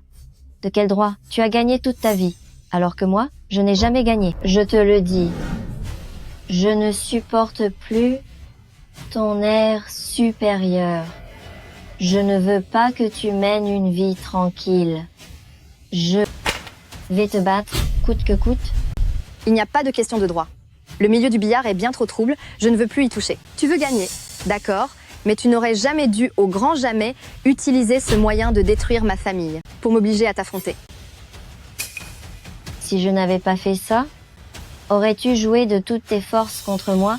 De quel droit? Tu as gagné toute ta vie, alors que moi, je n'ai jamais gagné. Je te le dis. Je ne supporte plus ton air supérieur. Je ne veux pas que tu mènes une vie tranquille. Je vais te battre, coûte que coûte. Il n'y a pas de question de droit. Le milieu du billard est bien trop trouble, je ne veux plus y toucher. Tu veux gagner, d'accord, mais tu n'aurais jamais dû, au grand jamais, utiliser ce moyen de détruire ma famille pour m'obliger à t'affronter. Si je n'avais pas fait ça, aurais-tu joué de toutes tes forces contre moi?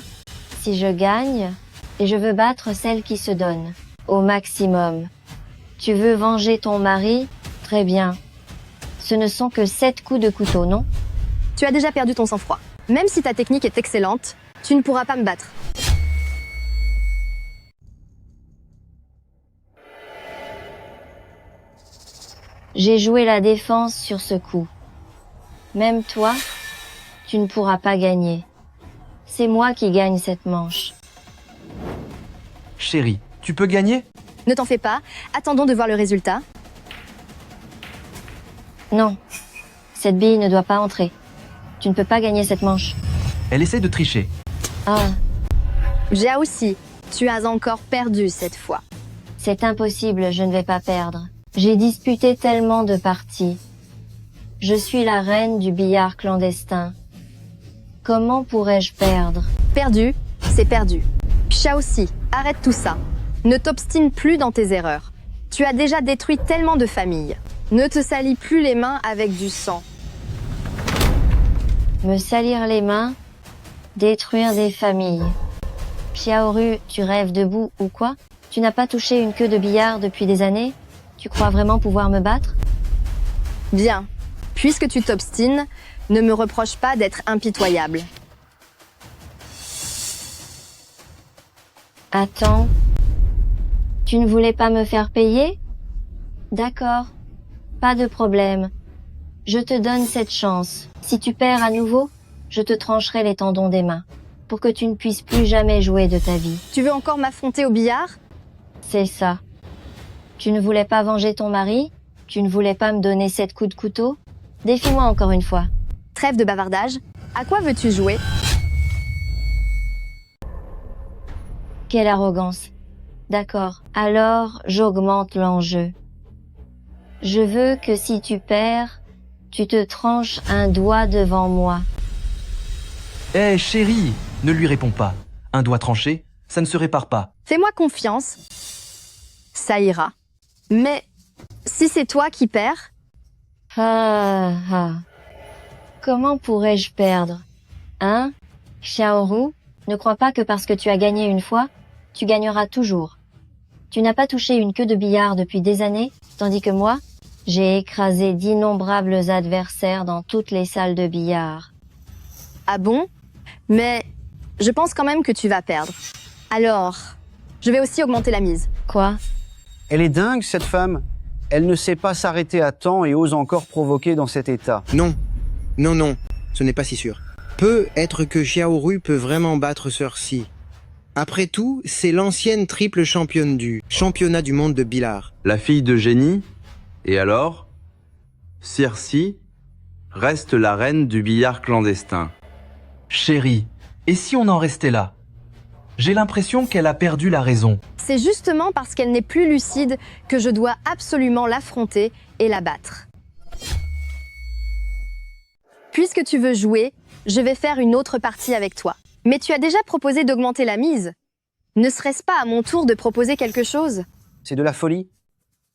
Si je gagne, et je veux battre celle qui se donne, au maximum. Tu veux venger ton mari? Très bien. Ce ne sont que 7 coups de couteau, non? Tu as déjà perdu ton sang-froid. Même si ta technique est excellente, tu ne pourras pas me battre. J'ai joué la défense sur ce coup. Même toi, tu ne pourras pas gagner. C'est moi qui gagne cette manche. Chérie, tu peux gagner? Ne t'en fais pas, attendons de voir le résultat. Non, cette bille ne doit pas entrer. Tu ne peux pas gagner cette manche. Elle essaie de tricher. Ah, Jiao Si, tu as encore perdu cette fois. c'est impossible, je ne vais pas perdre. J'ai disputé tellement de parties. Je suis la reine du billard clandestin. Comment pourrais-je perdre? Perdu, c'est perdu. Xiao Si, arrête tout ça. Ne t'obstine plus dans tes erreurs. Tu as déjà détruit tellement de familles. Ne te salis plus les mains avec du sang. Me salir les mains? Détruire des familles. Xiaoru, tu rêves debout ou quoi? Tu n'as pas touché une queue de billard depuis des années? Tu crois vraiment pouvoir me battre? Bien. Puisque tu t'obstines, ne me reproche pas d'être impitoyable. Attends. Tu ne voulais pas me faire payer? D'accord. Pas de problème. Je te donne cette chance. Si tu perds à nouveau, je te trancherai les tendons des mains, pour que tu ne puisses plus jamais jouer de ta vie. Tu veux encore m'affronter au billard? C'est ça. Tu ne voulais pas venger ton mari? Tu ne voulais pas me donner 7 coups de couteau? Défie-moi encore une fois. Trêve de bavardage. À quoi veux-tu jouer? Quelle arrogance. D'accord, alors j'augmente l'enjeu. Je veux que si tu perds, tu te tranches un doigt devant moi. Hé, chérie, ne lui réponds pas. Un doigt tranché, ça ne se répare pas. Fais-moi confiance. Ça ira. Mais si c'est toi qui perds, Ah ah. Comment pourrais-je perdre? Hein? Xiaoru, ne crois pas que parce que tu as gagné une fois, tu gagneras toujours. Tu n'as pas touché une queue de billard depuis des années, tandis que moi, j'ai écrasé d'innombrables adversaires dans toutes les salles de billard. ah bon? Mais je pense quand même que tu vas perdre. Alors, je vais aussi augmenter la mise. Quoi? Elle est dingue, cette femme. Elle ne sait pas s'arrêter à temps et ose encore provoquer dans cet état. Non, non, non, ce n'est pas si sûr. Peut être que Xiaoru peut vraiment battre Sœur Si. Après tout, c'est l'ancienne triple championne du championnat du monde de billard. La fille de génie, et alors Sœur Si reste la reine du billard clandestin. Chérie, et si on en restait là? J'ai l'impression qu'elle a perdu la raison. C'est justement parce qu'elle n'est plus lucide que je dois absolument l'affronter et la battre. Puisque tu veux jouer, je vais faire une autre partie avec toi. Mais tu as déjà proposé d'augmenter la mise. Ne serait-ce pas à mon tour de proposer quelque chose? C'est de la folie.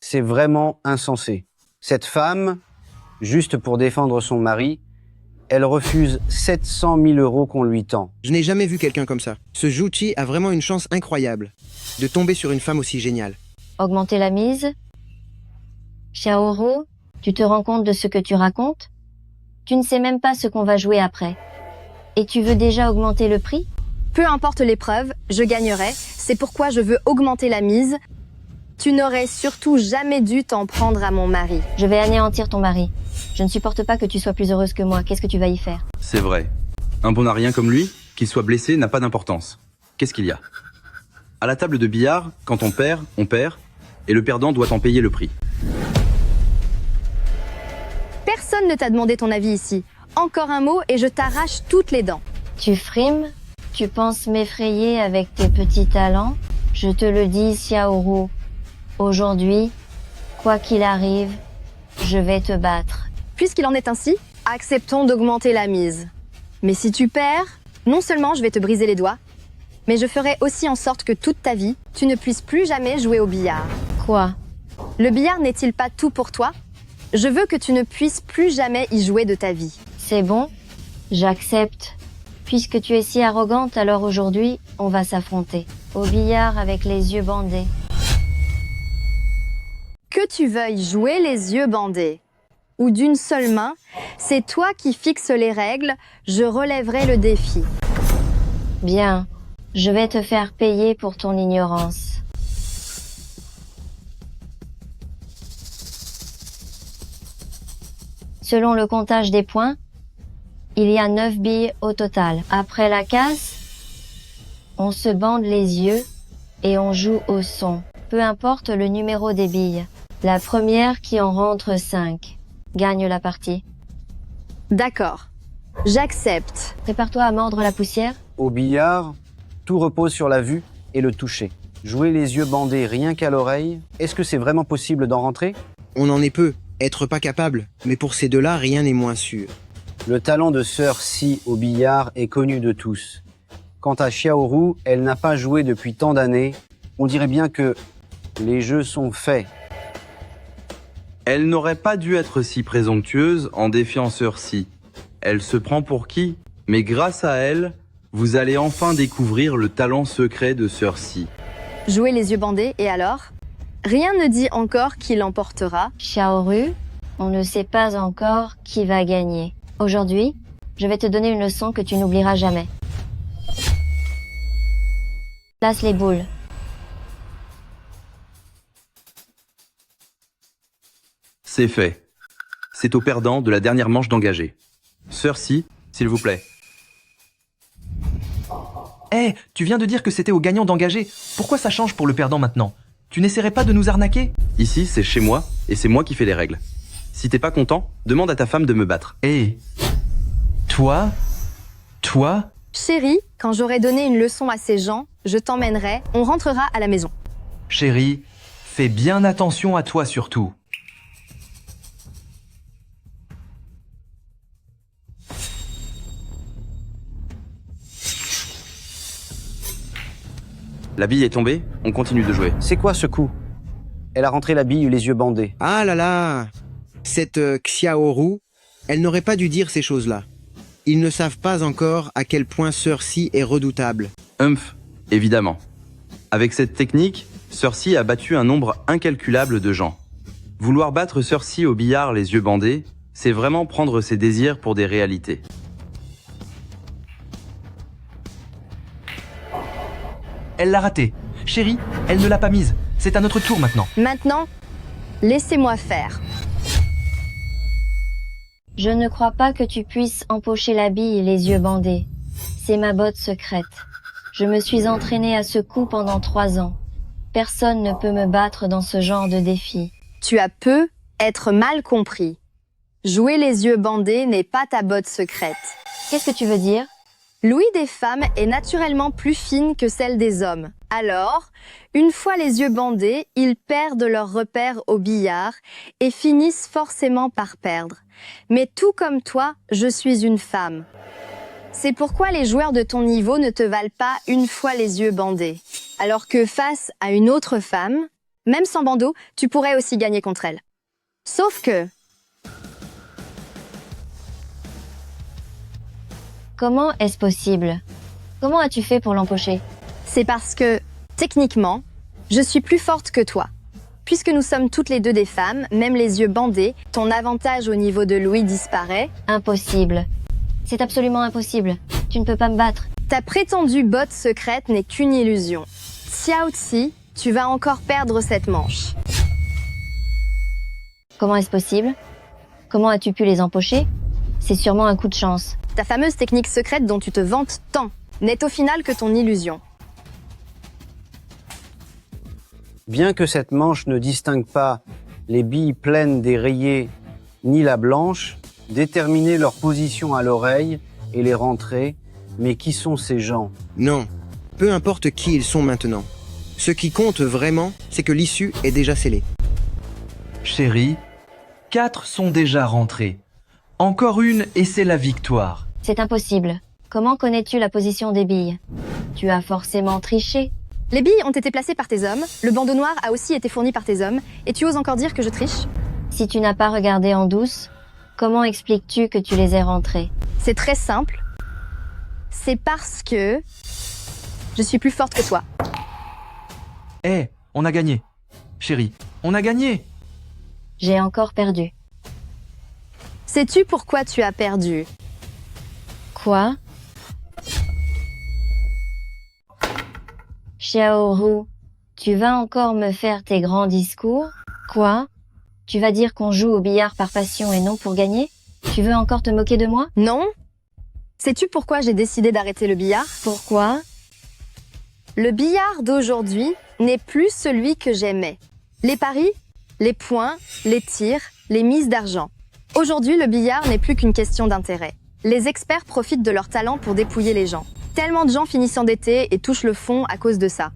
C'est vraiment insensé. Cette femme, juste pour défendre son mari, elle refuse 700 000 euros qu'on lui tend. Je n'ai jamais vu quelqu'un comme ça. Ce Juchi a vraiment une chance incroyable de tomber sur une femme aussi géniale. Augmenter la mise? Xiaoru, tu te rends compte de ce que tu racontes? Tu ne sais même pas ce qu'on va jouer après. Et tu veux déjà augmenter le prix? Peu importe l'épreuve, je gagnerai. C'est pourquoi je veux augmenter la mise. Tu n'aurais surtout jamais dû t'en prendre à mon mari. Je vais anéantir ton mari. Je ne supporte pas que tu sois plus heureuse que moi. Qu'est-ce que tu vas y faire? C'est vrai. Un bon à rien comme lui, qu'il soit blessé, n'a pas d'importance. Qu'est-ce qu'il y a? À la table de billard, quand on perd, et le perdant doit en payer le prix. Personne ne t'a demandé ton avis ici. Encore un mot et je t'arrache toutes les dents. Tu frimes? Tu penses m'effrayer avec tes petits talents? Je te le dis, Xiaoru. Aujourd'hui, quoi qu'il arrive, je vais te battre. Puisqu'il en est ainsi, acceptons d'augmenter la mise. Mais si tu perds, non seulement je vais te briser les doigts, mais je ferai aussi en sorte que toute ta vie, tu ne puisses plus jamais jouer au billard. Quoi? Le billard n'est-il pas tout pour toi? Je veux que tu ne puisses plus jamais y jouer de ta vie. C'est bon, j'accepte. Puisque tu es si arrogante, alors aujourd'hui, on va s'affronter. Au billard avec les yeux bandés. Que tu veuilles jouer les yeux bandés ou d'une seule main, c'est toi qui fixes les règles, je relèverai le défi. Bien, je vais te faire payer pour ton ignorance. Selon le comptage des points, il y a 9 billes au total. Après la casse, on se bande les yeux et on joue au son. Peu importe le numéro des billes. La première qui en rentre 5 gagne la partie. D'accord, j'accepte. Prépare-toi à mordre la poussière. Au billard, tout repose sur la vue et le toucher. Jouer les yeux bandés rien qu'à l'oreille, est-ce que c'est vraiment possible d'en rentrer? On en est peu, être pas capable, mais pour ces deux-là, rien n'est moins sûr. Le talent de Sœur Si au billard est connu de tous. Quant à Xiaoru, elle n'a pas joué depuis tant d'années. On dirait bien que les jeux sont faits. Elle n'aurait pas dû être si présomptueuse en défiant Sœur Si. Elle se prend pour qui? Mais grâce à elle, vous allez enfin découvrir le talent secret de Sœur Si. Jouer les yeux bandés et alors? Rien ne dit encore qui l'emportera. Xiaoru, on ne sait pas encore qui va gagner. Aujourd'hui, je vais te donner une leçon que tu n'oublieras jamais. Place les boules. C'est fait. C'est au perdant de la dernière manche d'engager. Sœur Si, s'il vous plaît. Hé, tu viens de dire que c'était au gagnant d'engager. Pourquoi ça change pour le perdant maintenant? Tu n'essaierais pas de nous arnaquer? Ici, c'est chez moi, et c'est moi qui fais les règles. Si t'es pas content, demande à ta femme de me battre. Hé, toi? Chérie, quand j'aurai donné une leçon à ces gens, je t'emmènerai, on rentrera à la maison. Chérie, fais bien attention à toi surtout. La bille est tombée, on continue de jouer. C'est quoi ce coup? Elle a rentré la bille les yeux bandés. Ah là là! Cette Xiaoru, elle n'aurait pas dû dire ces choses-là. Ils ne savent pas encore à quel point Sœur Si est redoutable. Évidemment. Avec cette technique, Sœur Si a battu un nombre incalculable de gens. Vouloir battre Sœur Si au billard les yeux bandés, c'est vraiment prendre ses désirs pour des réalités. Elle l'a raté. Chérie, elle ne l'a pas mise. C'est à notre tour maintenant. Maintenant, laissez-moi faire. Je ne crois pas que tu puisses empocher la bille les yeux bandés. C'est ma botte secrète. Je me suis entraînée à ce coup pendant 3 ans. Personne ne peut me battre dans ce genre de défi. Tu as peu être mal compris. Jouer les yeux bandés n'est pas ta botte secrète. Qu'est-ce que tu veux dire? L'ouïe des femmes est naturellement plus fine que celle des hommes. Alors, une fois les yeux bandés, ils perdent leur repère au billard et finissent forcément par perdre. Mais tout comme toi, je suis une femme. C'est pourquoi les joueurs de ton niveau ne te valent pas une fois les yeux bandés. Alors que face à une autre femme, même sans bandeau, tu pourrais aussi gagner contre elle. Sauf que... Comment est-ce possible? Comment as-tu fait pour l'empocher? C'est parce que, techniquement, je suis plus forte que toi. Puisque nous sommes toutes les deux des femmes, même les yeux bandés, ton avantage au niveau de l'ouïe disparaît. Impossible. C'est absolument impossible. Tu ne peux pas me battre. Ta prétendue botte secrète n'est qu'une illusion. Xiao Tsi, tu vas encore perdre cette manche. Comment est-ce possible? Comment as-tu pu les empocher? C'est sûrement un coup de chance. Ta fameuse technique secrète dont tu te vantes tant n'est au final que ton illusion. Bien que cette manche ne distingue pas les billes pleines des rayés ni la blanche, déterminer leur position à l'oreille et les rentrer, mais qui sont ces gens? Non, peu importe qui ils sont maintenant. Ce qui compte vraiment, c'est que l'issue est déjà scellée. Chérie, 4 sont déjà rentrés. Encore une et c'est la victoire. C'est impossible. Comment connais-tu la position des billes? Tu as forcément triché. Les billes ont été placées par tes hommes, le bandeau noir a aussi été fourni par tes hommes, et tu oses encore dire que je triche? Si tu n'as pas regardé en douce, comment expliques-tu que tu les aies rentrés? C'est très simple. C'est parce que... je suis plus forte que toi. Eh, on a gagné. Chérie, on a gagné. J'ai encore perdu. Sais-tu pourquoi tu as perdu? Quoi? Xiaoru, tu vas encore me faire tes grands discours? Quoi? Tu vas dire qu'on joue au billard par passion et non pour gagner? Tu veux encore te moquer de moi? Non? Sais-tu pourquoi j'ai décidé d'arrêter le billard? Pourquoi? Le billard d'aujourd'hui n'est plus celui que j'aimais. Les paris, les points, les tirs, les mises d'argent. Aujourd'hui, le billard n'est plus qu'une question d'intérêt. Les experts profitent de leur talent pour dépouiller les gens. Tellement de gens finissent endettés et touchent le fond à cause de ça.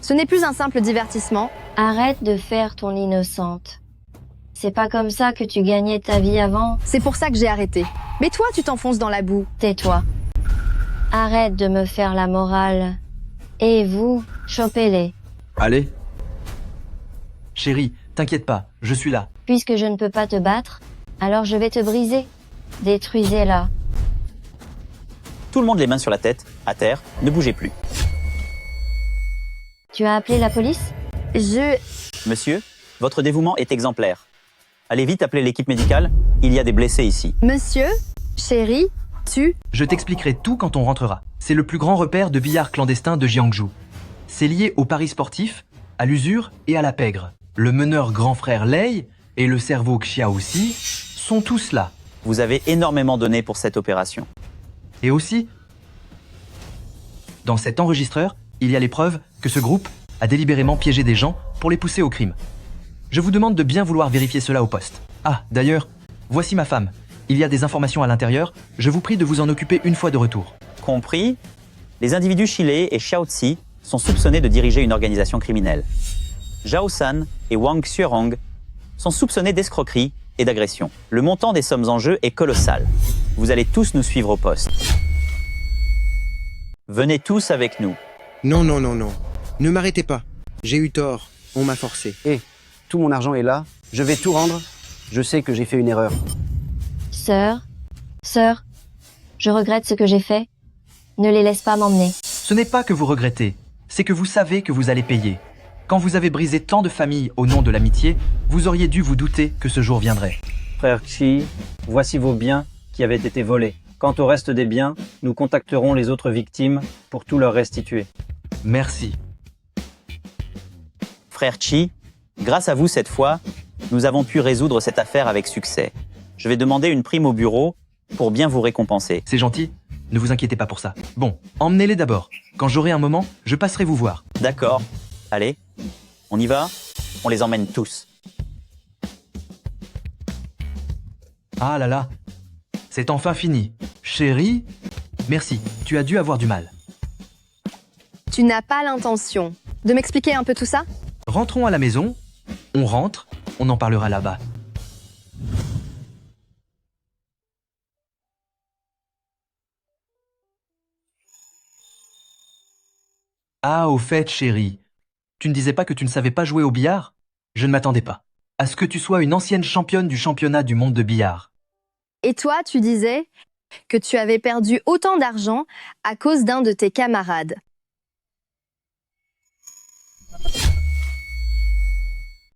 Ce n'est plus un simple divertissement. Arrête de faire ton innocente. C'est pas comme ça que tu gagnais ta vie avant. C'est pour ça que j'ai arrêté. Mais toi, tu t'enfonces dans la boue. Tais-toi. Arrête de me faire la morale. Et vous, chopez-les. Allez, Chérie, t'inquiète pas, je suis là. Puisque je ne peux pas te battre, alors je vais te briser. Détruisez-la. Tout le monde les mains sur la tête, à terre, ne bougez plus. Tu as appelé la police? Monsieur, votre dévouement est exemplaire. Allez vite appeler l'équipe médicale, il y a des blessés ici. Monsieur, chérie, Je t'expliquerai tout quand on rentrera. C'est le plus grand repère de billard clandestin de Jiangsu. C'est lié aux paris sportifs, à l'usure et à la pègre. Le meneur grand frère Lei et le cerveau Xiao Xi sont tous là. Vous avez énormément donné pour cette opération. Et aussi, dans cet enregistreur, il y a les preuves que ce groupe a délibérément piégé des gens pour les pousser au crime. Je vous demande de bien vouloir vérifier cela au poste. Ah, d'ailleurs, voici ma femme. Il y a des informations à l'intérieur, je vous prie de vous en occuper une fois de retour. Compris, les individus Chile et Xiao Tsi sont soupçonnés de diriger une organisation criminelle. Zhao San et Wang Xuerong sont soupçonnés d'escroquerie et d'agression. Le montant des sommes en jeu est colossal. Vous allez tous nous suivre au poste. Venez tous avec nous. Non, non, non, non. Ne m'arrêtez pas. J'ai eu tort. On m'a forcé. Tout mon argent est là, je vais tout rendre. Je sais que j'ai fait une erreur. Sœur, je regrette ce que j'ai fait. Ne les laisse pas m'emmener. Ce n'est pas que vous regrettez, c'est que vous savez que vous allez payer. Quand vous avez brisé tant de familles au nom de l'amitié, vous auriez dû vous douter que ce jour viendrait. Frère Chi, voici vos biens qui avaient été volés. Quant au reste des biens, nous contacterons les autres victimes pour tout leur restituer. Merci. Frère Chi, grâce à vous cette fois, nous avons pu résoudre cette affaire avec succès. Je vais demander une prime au bureau pour bien vous récompenser. C'est gentil, ne vous inquiétez pas pour ça. Bon, emmenez-les d'abord. Quand j'aurai un moment, je passerai vous voir. D'accord. Allez, on y va? On les emmène tous. Ah là là, c'est enfin fini. Chérie, Merci, tu as dû avoir du mal. Tu n'as pas l'intention de m'expliquer un peu tout ça? Rentrons à la maison, on rentre, on en parlera là-bas. Ah, au fait, chérie, tu ne disais pas que tu ne savais pas jouer au billard? Je ne m'attendais pas à ce que tu sois une ancienne championne du championnat du monde de billard. Et toi, tu disais que tu avais perdu autant d'argent à cause d'un de tes camarades.